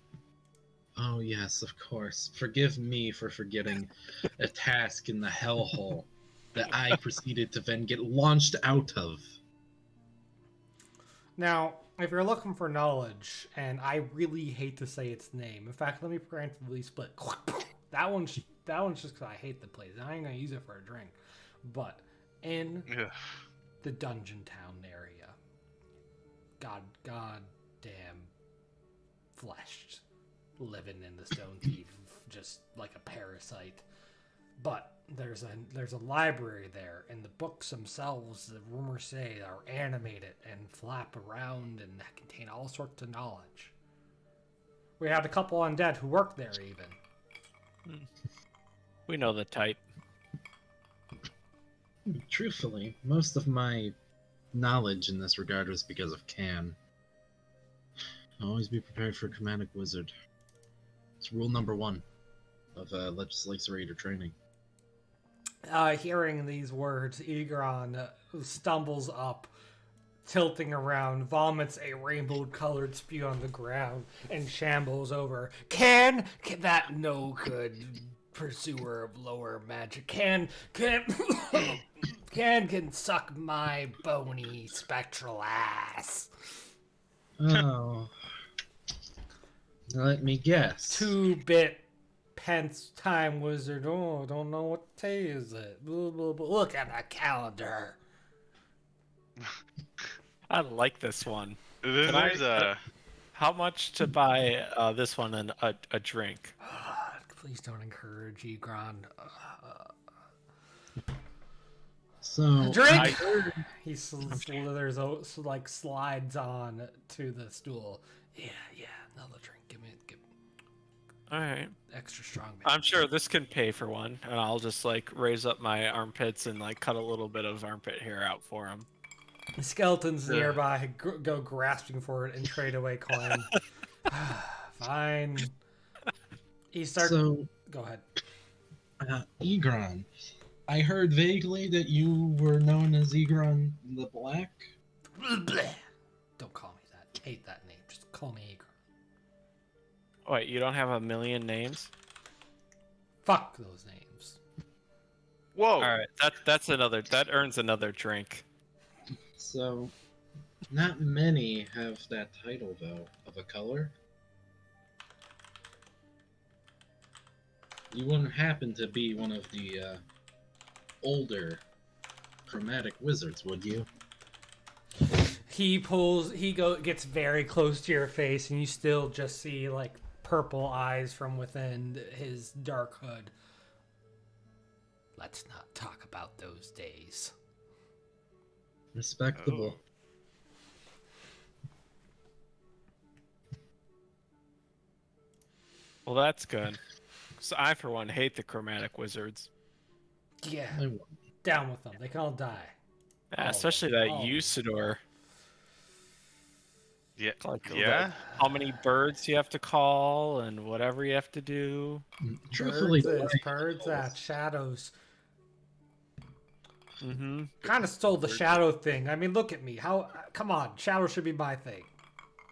Oh yes, of course. Forgive me for forgetting a task in the hellhole that I proceeded to then get launched out of. Now, if you're looking for knowledge, and I really hate to say its name, in fact, let me preemptively split. That one's just because I hate the place. I ain't gonna use it for a drink. But in the Dungeon Town area, god damn fleshed, living in the Stone Thief, just like a parasite. But there's a library there, and the books themselves, the rumors say, are animated and flap around and contain all sorts of knowledge. We had a couple undead who worked there, even. We know the type. Truthfully, most of my knowledge in this regard was because of Can. Always be prepared for a chromatic wizard. It's rule number 1 of legislator training. Hearing these words, Egron stumbles up, tilting around, vomits a rainbow-colored spew on the ground, and shambles over. Can that no good pursuer of lower magic can suck my bony spectral ass. Oh. Let me guess. 2-bit pence time wizard. Oh, don't know what day is it. Blah, blah, blah. Look at the calendar. I like this one. There's How much to buy this one and a drink? Please don't encourage Egron. So Drink! He slithers, like slides on to the stool. Yeah, another drink. Give me. All right. Extra strong, man. I'm sure this can pay for one, and I'll just like raise up my armpits and like cut a little bit of armpit hair out for him. The skeletons nearby go grasping for it and trade away coin. Fine. He starts. So, go ahead. Egron. I heard vaguely that you were known as Egron the Black. Don't call me that. Hate that name. Just call me Egron. Wait, you don't have a million names? Fuck those names. Whoa! All right, that earns another drink. So, not many have that title though, of a color. You wouldn't happen to be one of the older chromatic wizards, would you? Gets very close to your face, and you still just see like purple eyes from within his dark hood. Let's not talk about those days. Respectable. Well, that's good. So I, for one, hate the chromatic wizards. Yeah, I won't. down with them. They can all die. Yeah, Oh, especially that oh. Usador. Yeah. Like, Yeah. how many birds you have to call and whatever you have to do. Truthfully, Birds that shadows. Mm-hmm. Kind of stole the shadow thing. I mean, look at me. Come on, shadow should be my thing.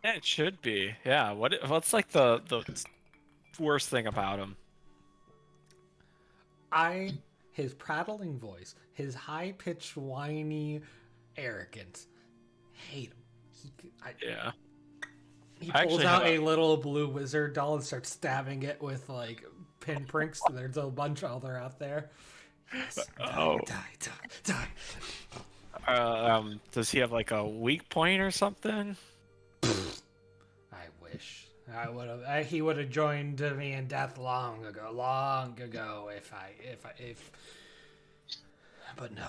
Yeah, it should be. Yeah. What's like the worst thing about him? His prattling voice, his high-pitched, whiny arrogance. Hate him. Yeah. He I pulls actually out have a little blue wizard doll and starts stabbing it with like pinpricks. There's a bunch of other out there. Yes. Die. Does he have like a weak point or something? I wish I would have. He would have joined me in death long ago. If. But no.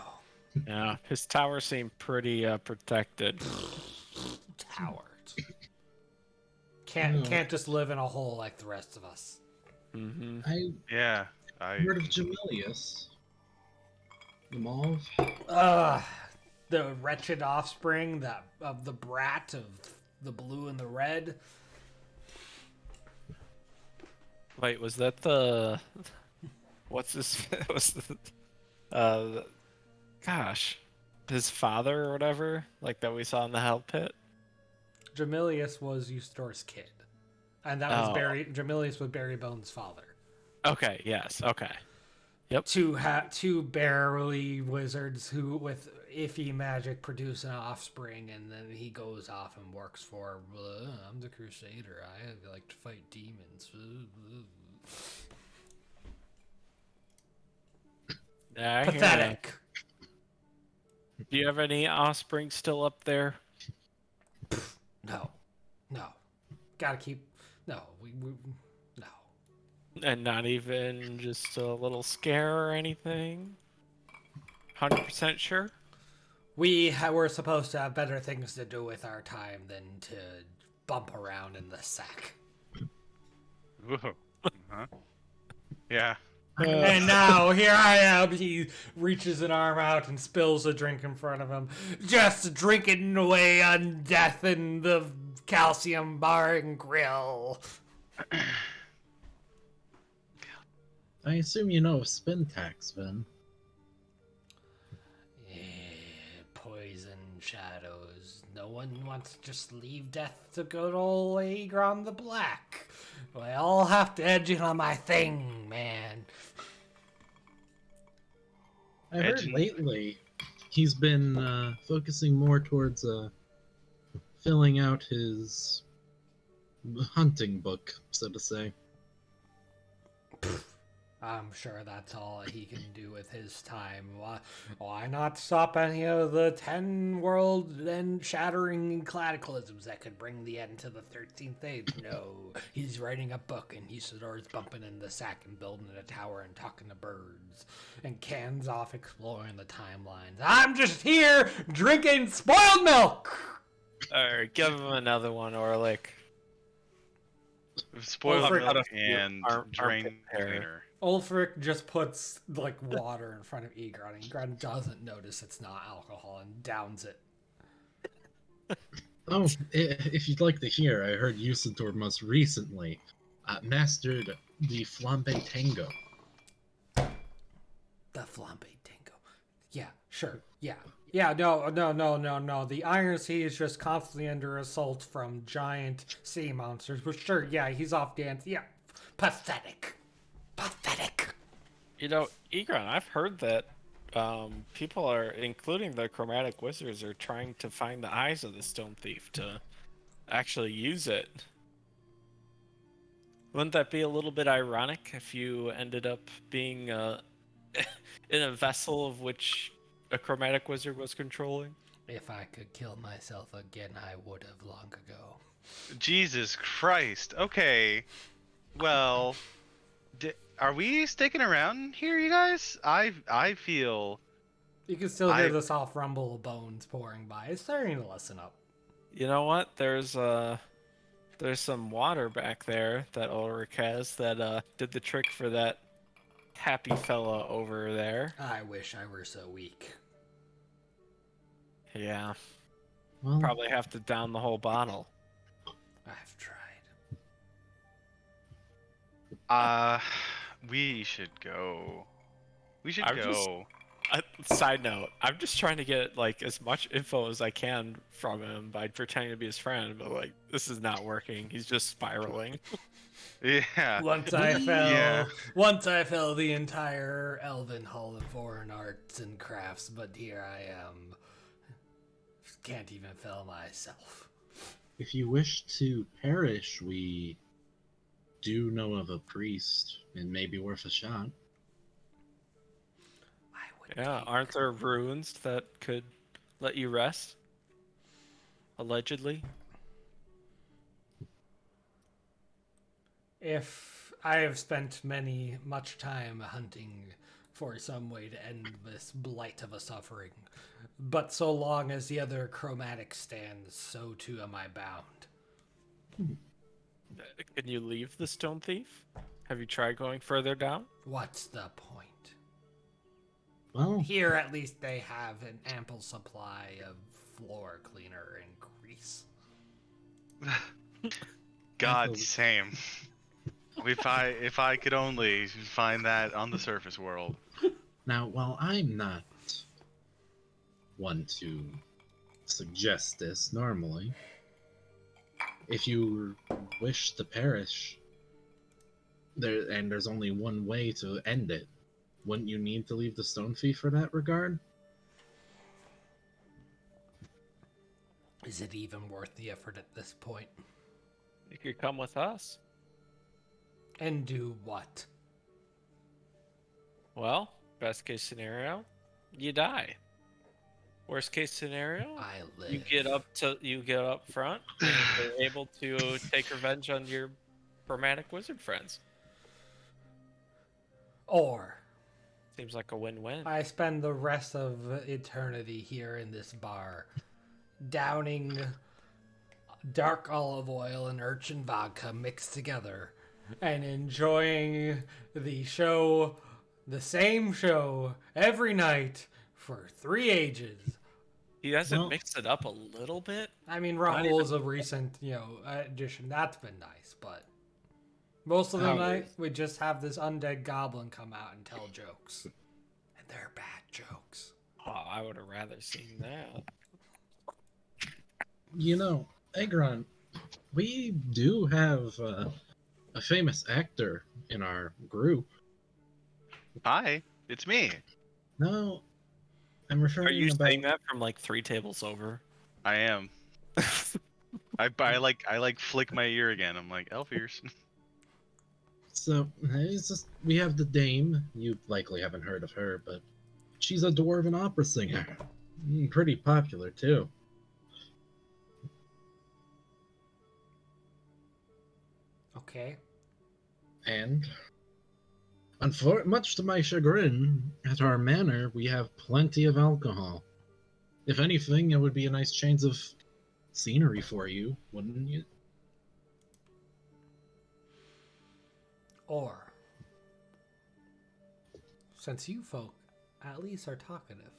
Yeah, his tower seemed pretty protected. Towers. Can't just live in a hole like the rest of us. Mm-hmm. Yeah. I heard of Jamilius. The mauve. The wretched offspring of the brat of the blue and the red. Wait, was that the? What's this? Was the? Gosh, his father or whatever, like that we saw in the Hell Pit. Jamilius was Eustor's kid, and that was Jamilius was Barry Bones' father. Okay. Yes. Okay. Yep. Two barely wizards who, with iffy magic, produce an offspring, and then he goes off and works for. I'm the Crusader. I like to fight demons. Yeah, Pathetic. Do you have any offspring still up there? No. Gotta keep. No, we no. And not even just a little scare or anything? 100% sure? We're supposed to have better things to do with our time than to bump around in the sack. Whoa. Uh-huh. Yeah. And now here I am. He reaches an arm out and spills a drink in front of him, just drinking away on death in the calcium bar and grill. I assume you know of spin tax, Vin. Poison shadows. No one wants to just leave death to good old Egron the Black. I all have to edge in on my thing, man. I heard lately he's been focusing more towards filling out his hunting book, so to say. I'm sure that's all he can do with his time. Why not stop any of the 10 world and shattering cataclysms that could bring the end to the 13th age? No, he's writing a book and Isidore's bumping in the sack and building a tower and talking to birds. And Can's off exploring the timelines. I'm just here drinking spoiled milk! Alright, give him another one, Orlick. Spoiled Ulfric- milk and drain hair. cleaner. Ulfric just puts like water in front of Egron, and Egron doesn't notice it's not alcohol and downs it. Oh, if you'd like to hear, I heard Usador most recently mastered the flambe tango. The flambe tango. Yeah, sure. Yeah, no. The Iron Sea is just constantly under assault from giant sea monsters. But sure, yeah, he's off dancing. Yeah, pathetic. You know, Egron, I've heard that people are, including the chromatic wizards, are trying to find the eyes of the stone thief to actually use it. Wouldn't that be a little bit ironic if you ended up being in a vessel of which a chromatic wizard was controlling? If I could kill myself again, I would have long ago. Jesus Christ. Okay. Well, are we sticking around here, you guys? I feel. You can still hear the soft rumble of bones pouring by. It's starting to listen up. You know what? There's some water back there that Ulrich has that did the trick for that happy fella over there. I wish I were so weak. Yeah. Well, Probably have to down the whole bottle. I've tried. We should go. We should I'm go. Side note, I'm just trying to get like as much info as I can from him by pretending to be his friend, but like this is not working. He's just spiraling. Yeah. Once I fell the entire Elven Hall of Foreign Arts and Crafts, but here I am. Can't even fell myself. if you wish to perish, we do know of a priest, and may be worth a shot. I would Yeah, take- aren't there runes that could let you rest? Allegedly. If I have spent much time hunting for some way to end this blight of a suffering, but so long as the other chromatic stands, so too am I bound. Can you leave the stone thief? Have you tried going further down? What's the point? Well, Here, at least, they have an ample supply of floor cleaner and grease. God, same. If I could only find that on the surface world. now, while I'm not one to suggest this normally, if you wish to perish, there's only one way to end it. Wouldn't you need to leave the Stone Thief for that regard? Is it even worth the effort at this point? You could come with us. And do what? Well, best case scenario, you die. Worst case scenario, I live. you get up front and you're able to take revenge on your chromatic wizard friends. Or Seems like a win-win. I spend the rest of eternity here in this bar, downing dark olive oil and urchin vodka mixed together, and enjoying the same show, every night for 3 ages. He doesn't Well- mix it up a little bit. I mean, Not Rahul is a recent, addition. That's been nice, but most of the Oh. night we just have this undead goblin come out and tell jokes, and they're bad jokes. Oh, I would have rather seen that. You know, Egron, we do have a famous actor in our group. Hi, it's me. No, I'm referring Are you about. saying that from like 3 tables over? I am. I like flick my ear again. I'm like elf ears. So, it's just, we have the Dame. You likely haven't heard of her, but she's a dwarven opera singer. Pretty popular, too. Okay. And, much to my chagrin, at our manor, we have plenty of alcohol. If anything, it would be a nice change of scenery for you, wouldn't you? Or, since you folk at least are talkative,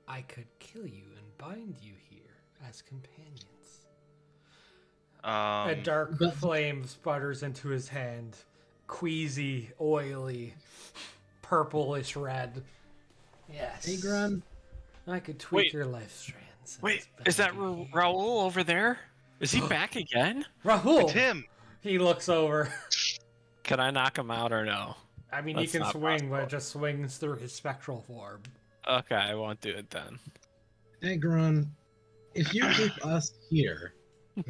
I could kill you and bind you here as companions. A dark flame sputters into his hand. Queasy, oily, purplish red. Yes. Hey, Gran. I could tweak your life strands. Wait, is that Raul over there? Is he back again? Rahul! It's him! He looks over. Can I knock him out or no? I mean, That's he can not swing, possible. but it just swings through his spectral form. Okay, I won't do it then. Hey, Gran. If you keep us here,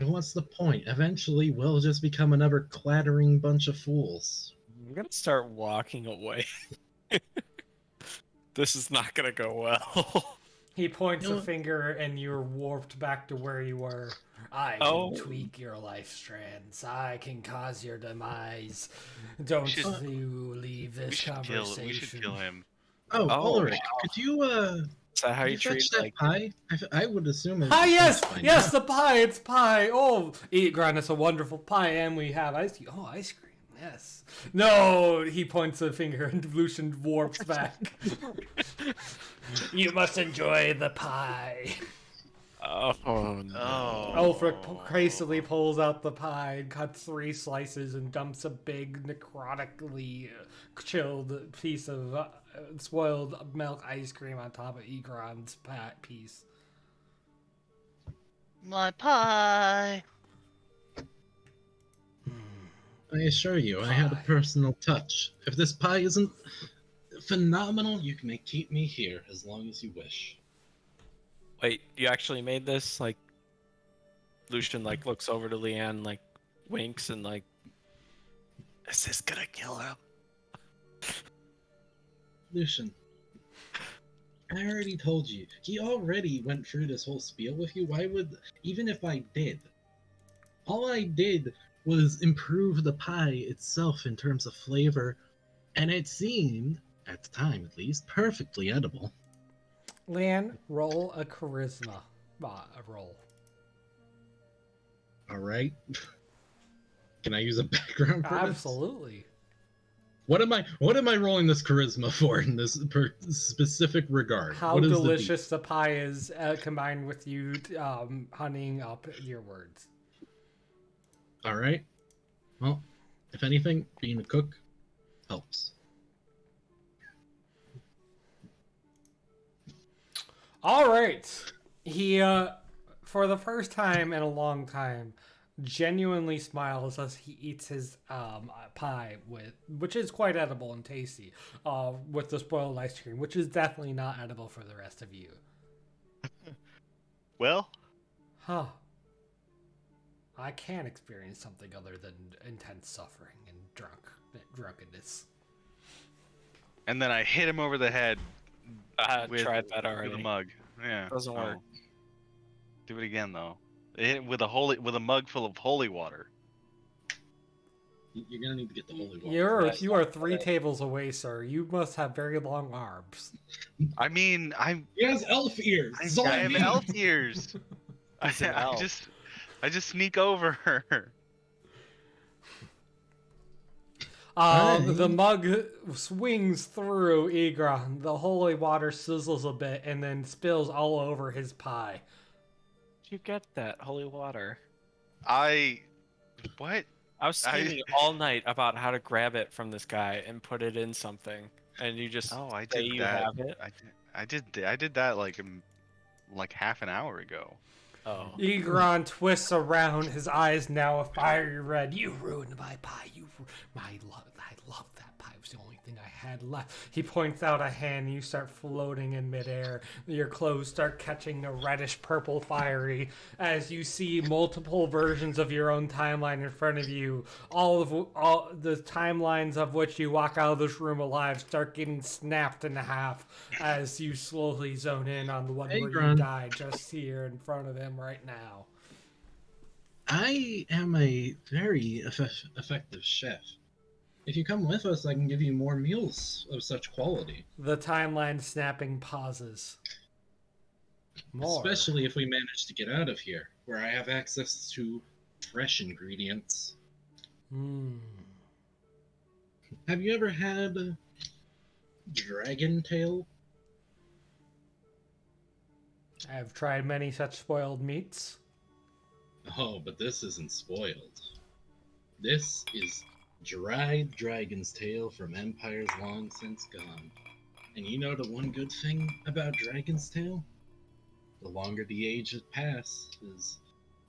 what's the point? Eventually, we'll just become another clattering bunch of fools. I'm gonna start walking away. This is not gonna go well. He points You a know- finger and you're warped back to where you were. I can tweak your life strands. I can cause your demise. Don't should- you leave We this should conversation. we should kill him. Oh, Oh, Ulrich, could you, Is that how you fetch treat that like? pie? I would assume it Ah, yes! it's fine. Yes, the pie! It's pie! Oh, eat, Gran, it's a wonderful pie, and we have ice cream. Oh, ice cream, yes. No, he points a finger and Lucian warps back. You must enjoy the pie. Oh no! Ulfric hastily pulls out the pie and cuts 3 slices and dumps a big, necrotically chilled piece of spoiled milk ice cream on top of Egron's piece. My pie! I assure you, I had a personal touch. If this pie isn't phenomenal, you can keep me here as long as you wish. Wait, you actually made this? Like, Lucian like looks over to Leanne, like winks, and like, is this gonna kill him? Lucian, I already told you. He already went through this whole spiel with you. Why would, even if I did, all I did was improve the pie itself in terms of flavor, and it seemed, at the time at least, perfectly edible. Lan, roll a charisma. Roll. Alright. Can I use a background for this? Absolutely. What am I rolling this charisma for in this specific regard? How What is delicious the pie is combined with you honeying up your words. All right. Well, if anything, being a cook helps. All right. He, for the first time in a long time, genuinely smiles as he eats his pie which is quite edible and tasty, with the spoiled ice cream, which is definitely not edible for the rest of you. Well, Huh. I can experience something other than intense suffering and drunkenness. and then I hit him over the head with, Tried that with a already. mug. Yeah. Doesn't work. Do it again though. Hit it with a mug full of holy water. You're gonna need to get the holy water. You are 3 tables away, sir. You must have very long arms. I mean, He has elf ears. That's all I I have need. elf ears. He's an elf. I just sneak over her. The mug swings through Egron. The holy water sizzles a bit and then spills all over his pie. Did you get that holy water? What? I was scheming all night about how to grab it from this guy and put it in something, and you just Oh, I say did you that. have it. I did that like half an hour ago. Oh, Egron twists around, his eyes now a fiery red. You ruined my pie. I love that pipe's the only thing I had left. He points out a hand, and you start floating in midair. Your clothes start catching a reddish purple fiery as you see multiple versions of your own timeline in front of you. All the timelines of which you walk out of this room alive start getting snapped in half as you slowly zone in on the one where you Pelgrane. die just here in front of him right now. I am a very effective chef. If you come with us, I can give you more meals of such quality. The timeline snapping pauses. More. Especially if we manage to get out of here, where I have access to fresh ingredients. Have you ever had dragon tail? I've tried many such spoiled meats. Oh, but this isn't spoiled. This is dried dragon's tail from empires long since gone. And you know the one good thing about dragon's tail? The longer the age has passed, is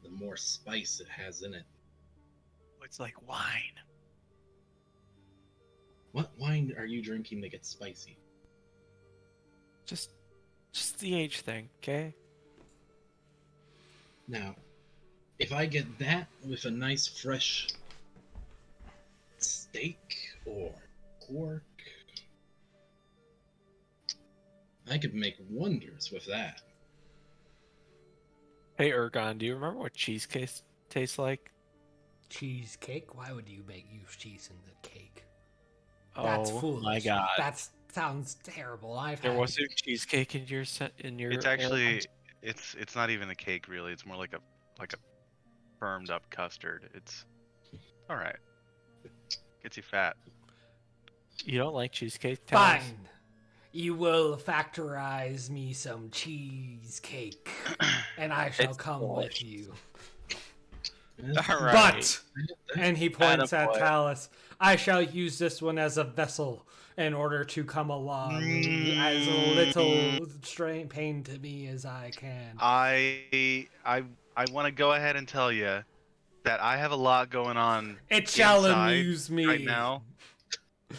the more spice it has in it. It's like wine. What wine are you drinking that gets spicy? Just the age thing, okay? Now, if I get that with a nice fresh steak or pork, I could make wonders with that. Hey, Ergon, do you remember what cheesecake tastes like? Cheesecake? Why would you use cheese in the cake? Oh That's foolish. my god! That sounds terrible. There wasn't cheesecake in your It's actually it's not even a cake really. It's more like a firmed up custard. It's all right. Gets you fat. You don't like cheesecake? Tallis? Fine. You will factorize me some cheesecake, and I shall It's come delicious. with you. All right. But, and he points at Attaboy. Talus, I shall use this one as a vessel in order to come along as little pain to me as I can. I want to go ahead and tell you that I have a lot going on. It shall inside amuse me. right now.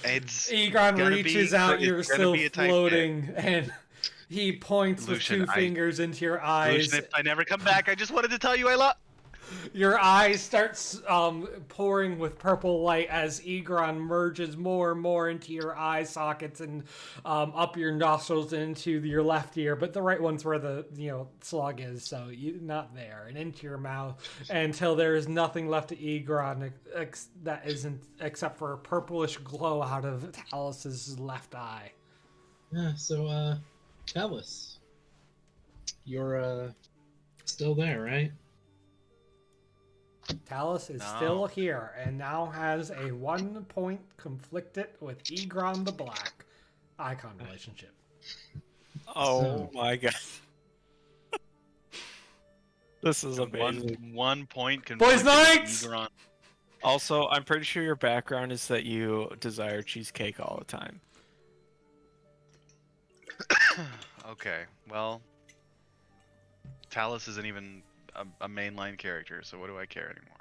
It's Egon gonna reaches be- out, it's you're gonna still be a tight floating, and he points Lucian, with two fingers into your eyes. Lucian, if I never come back, I just wanted to tell you I love. Your eyes start pouring with purple light as Egron merges more and more into your eye sockets and up your nostrils and into your left ear, but the right one's where the slug is, so you not there, and into your mouth until there is nothing left to Egron that isn't except for a purplish glow out of Talus's left eye. Yeah, so, Talus, you're, still there, right? Talus is No. still here and now has a 1 point conflicted with Egron the Black icon relationship. Oh So- my god. This is amazing. 1 point. Boys' conflicted nights! Egron. Also, I'm pretty sure your background is that you desire cheesecake all the time. Okay, well, Talus isn't even a mainline character, so what do I care anymore?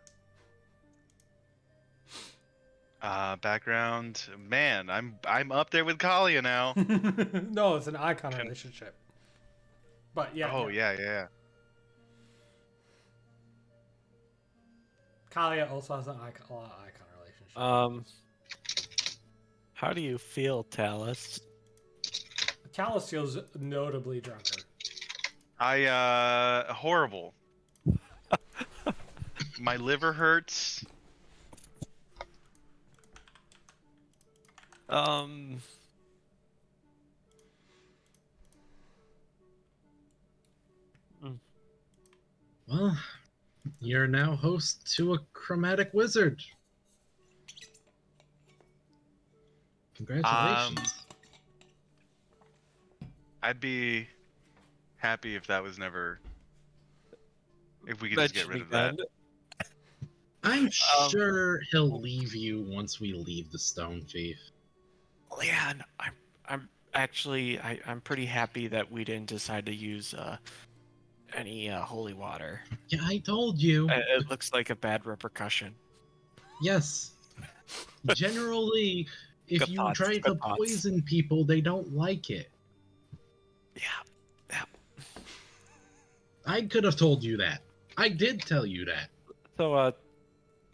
Background, man, I'm up there with Kalia now. No, it's an icon relationship. But yeah. Oh yeah. Kalia also has an icon relationship. How do you feel, Talus? Talus feels notably drunker. Horrible. My liver hurts. Well, you're now host to a chromatic wizard. Congratulations. I'd be happy if that was never. If we could just get rid of that. I'm sure he'll leave you once we leave the Stone Thief. Leon, I'm actually I'm pretty happy that we didn't decide to use any holy water. Yeah, I told you. It looks like a bad repercussion. Yes. Generally, If Good you thoughts, try good to thoughts. poison people, they don't like it. Yeah. I could have told you that. I did tell you that. So,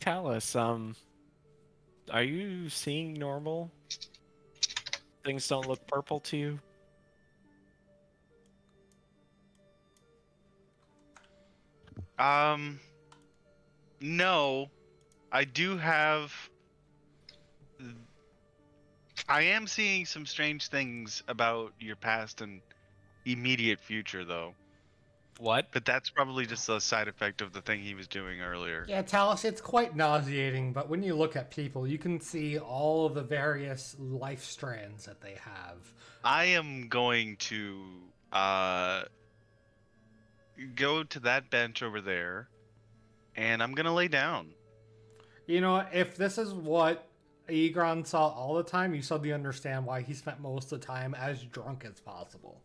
Callus, are you seeing normal? Things don't look purple to you? No, I do have. I am seeing some strange things about your past and immediate future, though. What? But that's probably just a side effect of the thing he was doing earlier. Yeah, Talus, it's quite nauseating, but when you look at people, you can see all of the various life strands that they have. I am going to go to that bench over there, and I'm gonna lay down. You know, if this is what Egron saw all the time, you suddenly understand why he spent most of the time as drunk as possible.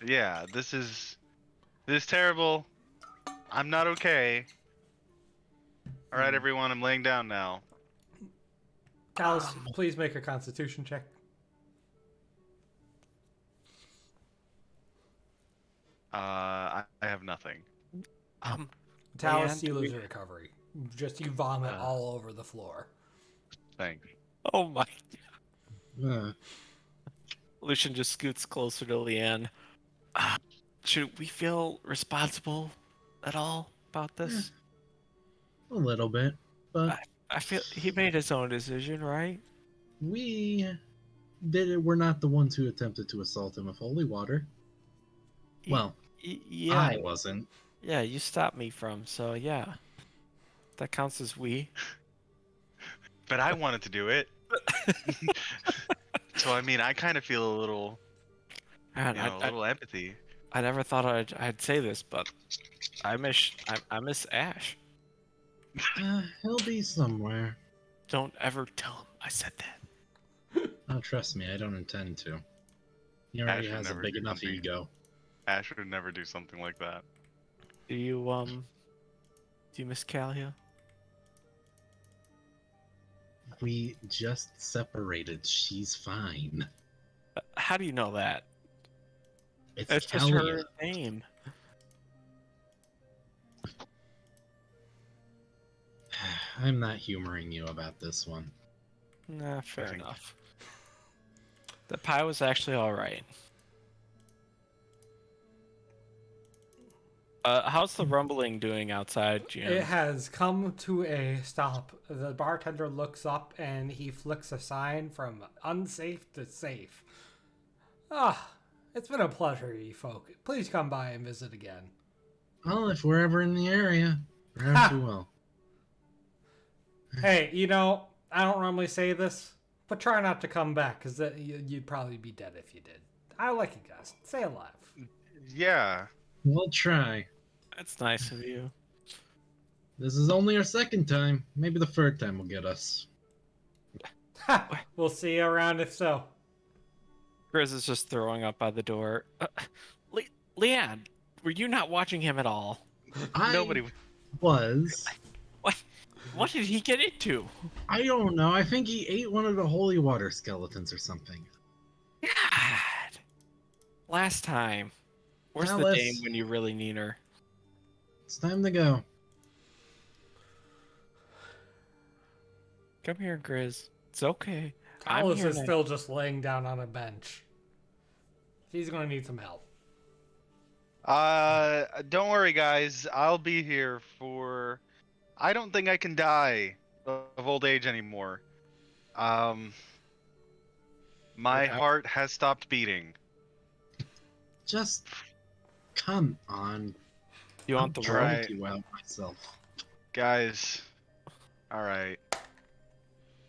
Yeah, this is terrible. I'm not okay. All right, everyone, I'm laying down now. Talus, please make a constitution check. I have nothing. Talus, Leanne, you do lose we- a recovery. Just you vomit all over the floor. Thanks. Oh my. Uh, Lucian just scoots closer to Leanne. Should we feel responsible at all about this? a little bit, but I feel he made his own decision, right? we did it. We're not the ones who attempted to assault him with holy water. Well, Yeah. I wasn't. Yeah, you stopped me from, so yeah. That counts as we. But I wanted to do it. So I mean, I kind of feel a little, Man, a little empathy. I never thought I'd say this, but I miss Ash. He'll be somewhere. Don't ever tell him I said that. Oh, trust me, I don't intend to. He Ash already would has a never big do enough something. ego. Ash would never do something like that. Do you miss Kalia? We just separated. She's fine. How do you know that? It's just her Kalia. name. I'm not humoring you about this one. Nah, fair think- enough. The pie was actually alright. How's the rumbling doing outside, Jim? It has come to a stop. The bartender looks up and he flicks a sign from unsafe to safe. It's been a pleasure, you folk. Please come by and visit again. Well, if we're ever in the area, perhaps we will. Hey, I don't normally say this, but try not to come back, because you'd probably be dead if you did. I like you guys. Stay alive. Yeah. We'll try. That's nice of you. This is only our second time. Maybe the third time will get us. We'll see you around if so. Grizz is just throwing up by the door. Leanne, were you not watching him at all? Nobody. was. What did he get into? I don't know. I think he ate one of the holy water skeletons or something. God. Last time. Where's the Alice. dame when you really need her? It's time to go. Come here, Grizz. It's okay. Alice here is now. still just laying down on a bench. She's going to need some help. Don't worry, guys. I'll be here for. I don't think I can die of old age anymore. My Yeah. heart has stopped beating. Just come on. You want the I'll rope? Right. drag you out myself. Guys. All right.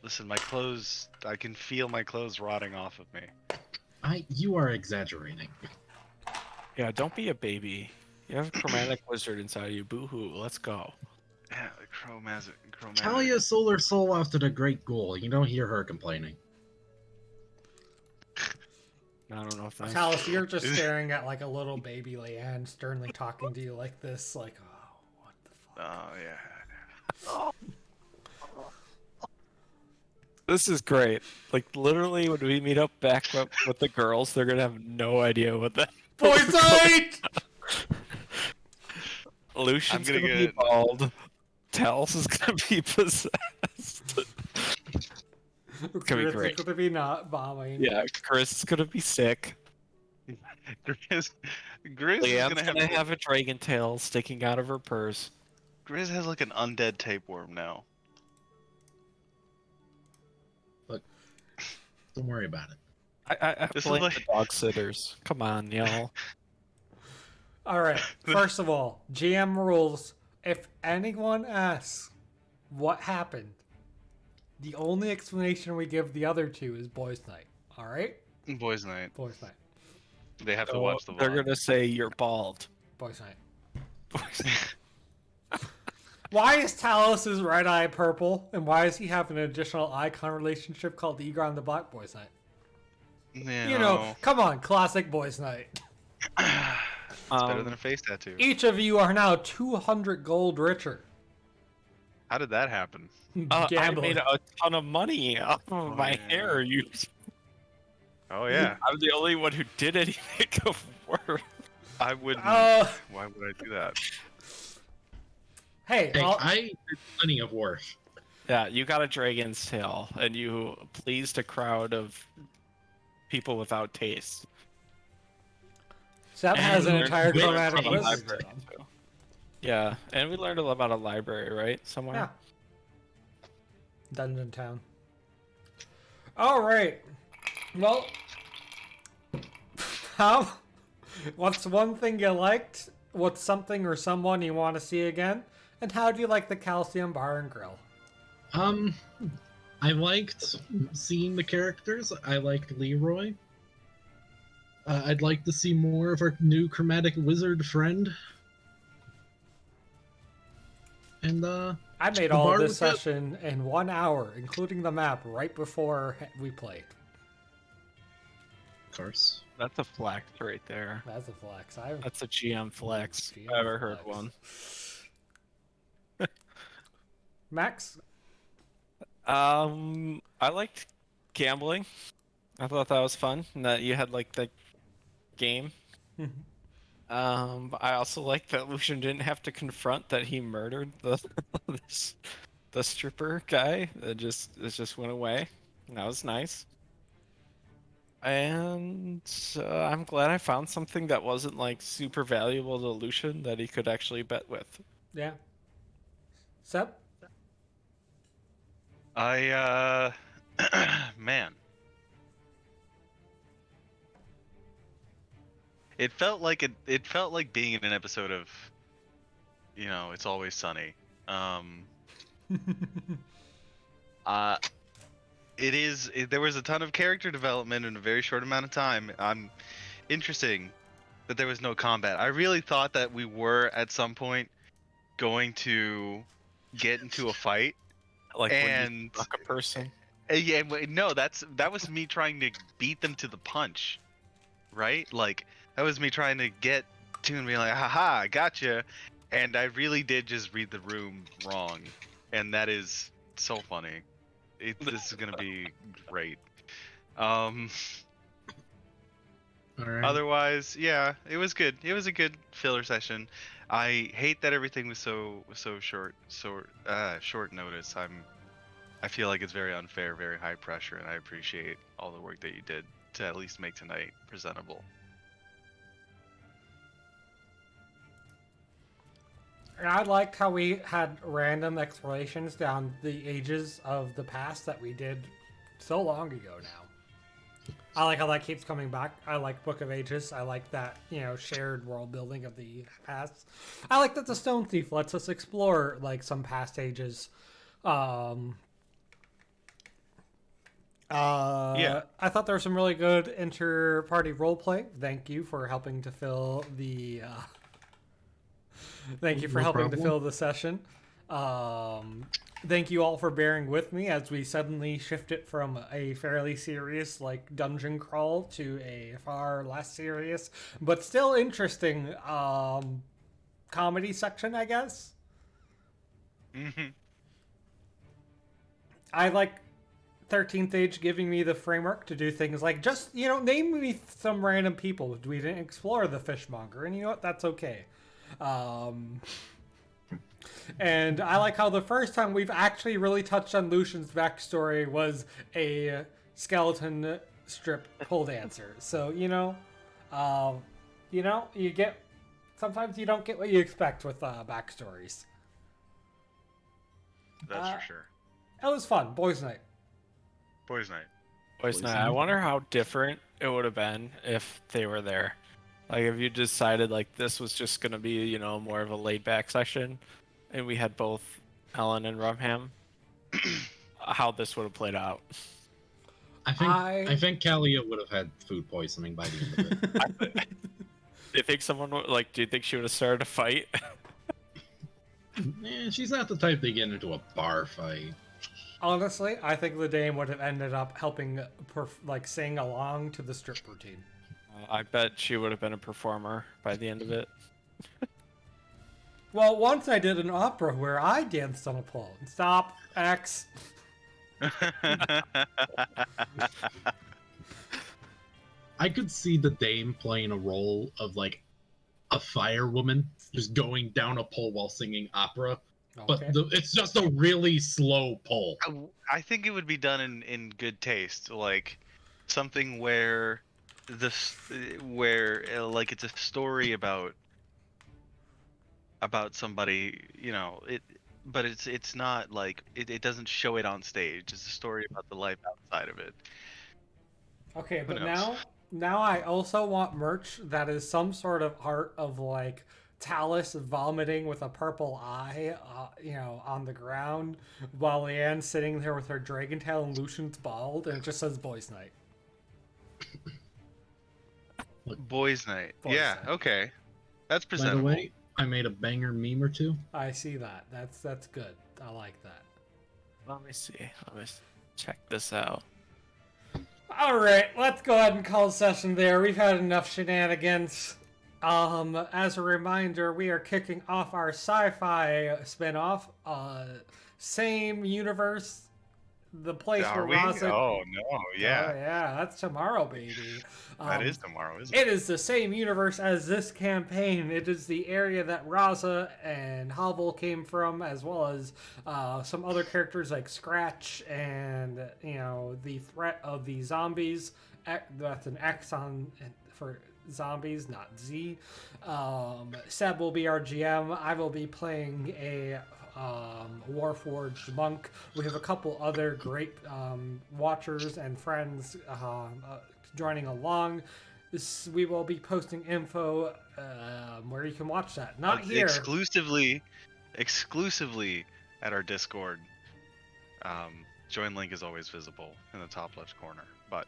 Listen, my clothes. I can feel my clothes rotting off of me. You are exaggerating. Yeah, don't be a baby. You have a chromatic wizard inside of you. Boo-hoo. Let's go. Yeah, the chromatic. Talia sold her soul after the Great Ghoul. You don't hear her complaining. I don't know if that's... Talus, you're just staring at like a little baby Leanne sternly talking to you like this, like, oh, what the fuck? Oh yeah. This is great. Like literally, when we meet up back up with the girls, they're gonna have no idea what that. Boys night! Lucian's I'm gonna gonna be get- bald. Talos is gonna be possessed. It's gonna be great. gonna be not bombing. Yeah, Chris is gonna be sick. Grizz is Leanne's gonna gonna have a dragon tail sticking out of her purse. Grizz has like an undead tapeworm now. Don't worry about it. I This is blame like- the dog sitters. Come on, y'all. All right. First of all, GM rules. If anyone asks what happened, the only explanation we give the other two is boys' night. All right? Boys' night. Boys' night. They have to So watch the they're vlog. gonna say you're bald. Boys' night. Why is Talos' red eye purple? And why does he have an additional icon relationship called Egron the Black Boys' Night? You know, come on, classic boys' night. It's better than a face tattoo. Each of you are now 200 gold richer. How did that happen? I Gambling. made a ton of money off of my yeah. hair. Oh yeah, I'm the only one who did anything of worth. I wouldn't. Uh, Why would I do that? hey, Hey, I'll- I did plenty of work. Yeah, you got a dragon's tail, and you pleased a crowd of people without taste. Seth has an And entire we learned chromatic from a wizard. library. tail. Yeah, and we learned about a library, right? Somewhere. Yeah. Dungeon Town. All right. Well, what's one thing you liked? What's something or someone you want to see again? And how do you like the Calcium Bar and Grill? I liked seeing the characters. I liked Leroy. I'd like to see more of our new chromatic wizard friend. And I made The all bar of this was good. session in 1 hour, including the map right before we played. of course. That's a flex right there. That's a flex. That's a GM flex. GM I've ever heard flex. one. Max? I liked gambling. I thought that was fun, and that you had like the game. But I also like that Lucian didn't have to confront that he murdered the stripper guy. It just went away. And that was nice. And I'm glad I found something that wasn't like super valuable to Lucian that he could actually bet with. Yeah. Sep? Man. It felt like it felt like being in an episode of, It's Always Sunny. There was a ton of character development in a very short amount of time. Interesting that there was no combat. I really thought that we were at some point going to get into a fight. Like when And you fuck a person. yeah, no, that was me trying to beat them to the punch, right? Like that was me trying to get to and be like, haha, I gotcha. And I really did just read the room wrong, and that is so funny. This is gonna be great. All right. Otherwise, yeah, it was good. It was a good filler session. I hate that everything was so short notice. I feel like it's very unfair, very high pressure, and I appreciate all the work that you did to at least make tonight presentable. And I liked how we had random explorations down the ages of the past that we did so long ago now. I like how that keeps coming back. I like Book of Ages. I like that, shared world building of the past. I like that the Stone Thief lets us explore, like, some past ages. Yeah. I thought there was some really good inter-party roleplay. Thank you for helping to fill the... Thank you for No helping to problem. fill the session. Thank you all for bearing with me as we suddenly shifted from a fairly serious, like, dungeon crawl to a far less serious, but still interesting, comedy section, I guess. Mm-hmm. I like 13th Age giving me the framework to do things like just, name me some random people. We didn't explore the fishmonger, and you know what? That's okay. And I like how the first time we've actually really touched on Lucian's backstory was a skeleton strip pole dancer. So, you get... Sometimes you don't get what you expect with backstories. That's for sure. It was fun. Boys' night. Boys' night. Boys' night. I wonder how different it would have been if they were there. Like, if you decided, like, this was just going to be, more of a laid-back session, and we had both Ellen and Rumham, how this would have played out. I think Kalia would have had food poisoning by the end of it. Do you think someone would, do you think she would have started a fight? She's not the type to get into a bar fight. Honestly, I think the dame would have ended up helping, sing along to the strip routine. I bet she would have been a performer by the end of it. Well, once I did an opera where I danced on a pole. Stop, X. I could see the dame playing a role of like a firewoman, just going down a pole while singing opera. Okay. But it's just a really slow pole. I think it would be done in good taste, like something where it's a story about somebody, but it's not like it doesn't show it on stage. It's a story about the life outside of it. Okay, Who but knows? now I also want merch that is some sort of art of like Talus vomiting with a purple eye, on the ground, while Leanne's sitting there with her dragon tail and Lucian's bald, and it just says Boys' Night. Boys' night. Boys' Yeah. night. Okay. That's By the presentable. way, I made a banger meme or two. I see that. That's good. I like that. Let me see. Let me check this out. All right, let's go ahead and call session there. We've had enough shenanigans. As a reminder, we are kicking off our sci-fi spin-off. Same universe, the place Are we? where Raza... Oh no! Yeah. Oh, yeah, that's tomorrow, baby. That is tomorrow, isn't It is the same universe as this campaign. It is the area that Raza and Hovel came from, as well as some other characters like Scratch and, the threat of the zombies. That's an X for zombies, not Z. Seb will be our GM. I will be playing a Warforged monk. We have a couple other great watchers and friends joining along. We will be posting info where you can watch that. Not here. Exclusively at our Discord. Join link is always visible in the top left corner. But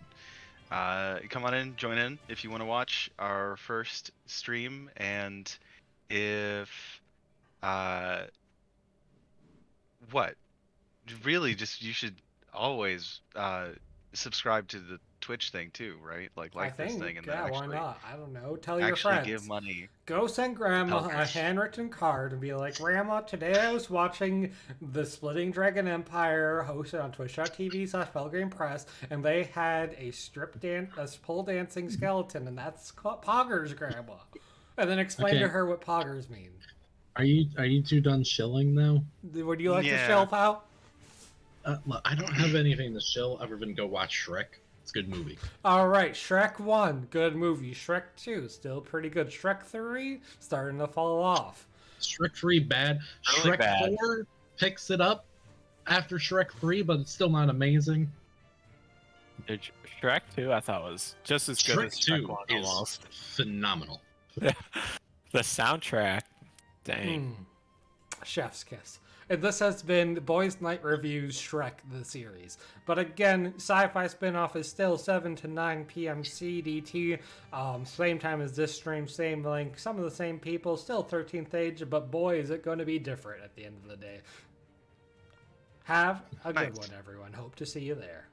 come on in, join in if you want to watch our first stream, and if really just you should always subscribe to the Twitch thing too, right? This thing, and then why actually not? I don't know. Tell your actually friends. give money. Go send Grandma a Pelgrane. handwritten card and be like, Grandma, today I was watching the Splitting Dragon Empire hosted on twitch.tv/Pelgrane Press, and they had a pole dancing skeleton, and that's called Poggers, Grandma. And then explain to her what Poggers mean. Are you two done shilling now? Would you like to Yeah. shelf out? Look, I don't have anything to shill other than go watch Shrek. It's a good movie. All right, Shrek 1, good movie. Shrek 2, still pretty good. Shrek 3, starting to fall off. Shrek 3 bad. Really Shrek bad. 4 picks it up after Shrek 3, but it's still not amazing. Dude, Shrek 2, I thought was just as good Shrek as Shrek 2 1 is almost. phenomenal. The soundtrack, dang. Chef's kiss. And this has been Boys Night Reviews Shrek, the series. But again, Sci-Fi Spinoff is still 7 to 9 p.m. CDT. Same time as this stream, same link, some of the same people, still 13th Age, but boy, is it going to be different at the end of the day. Have a good Nice. one, everyone. Hope to see you there.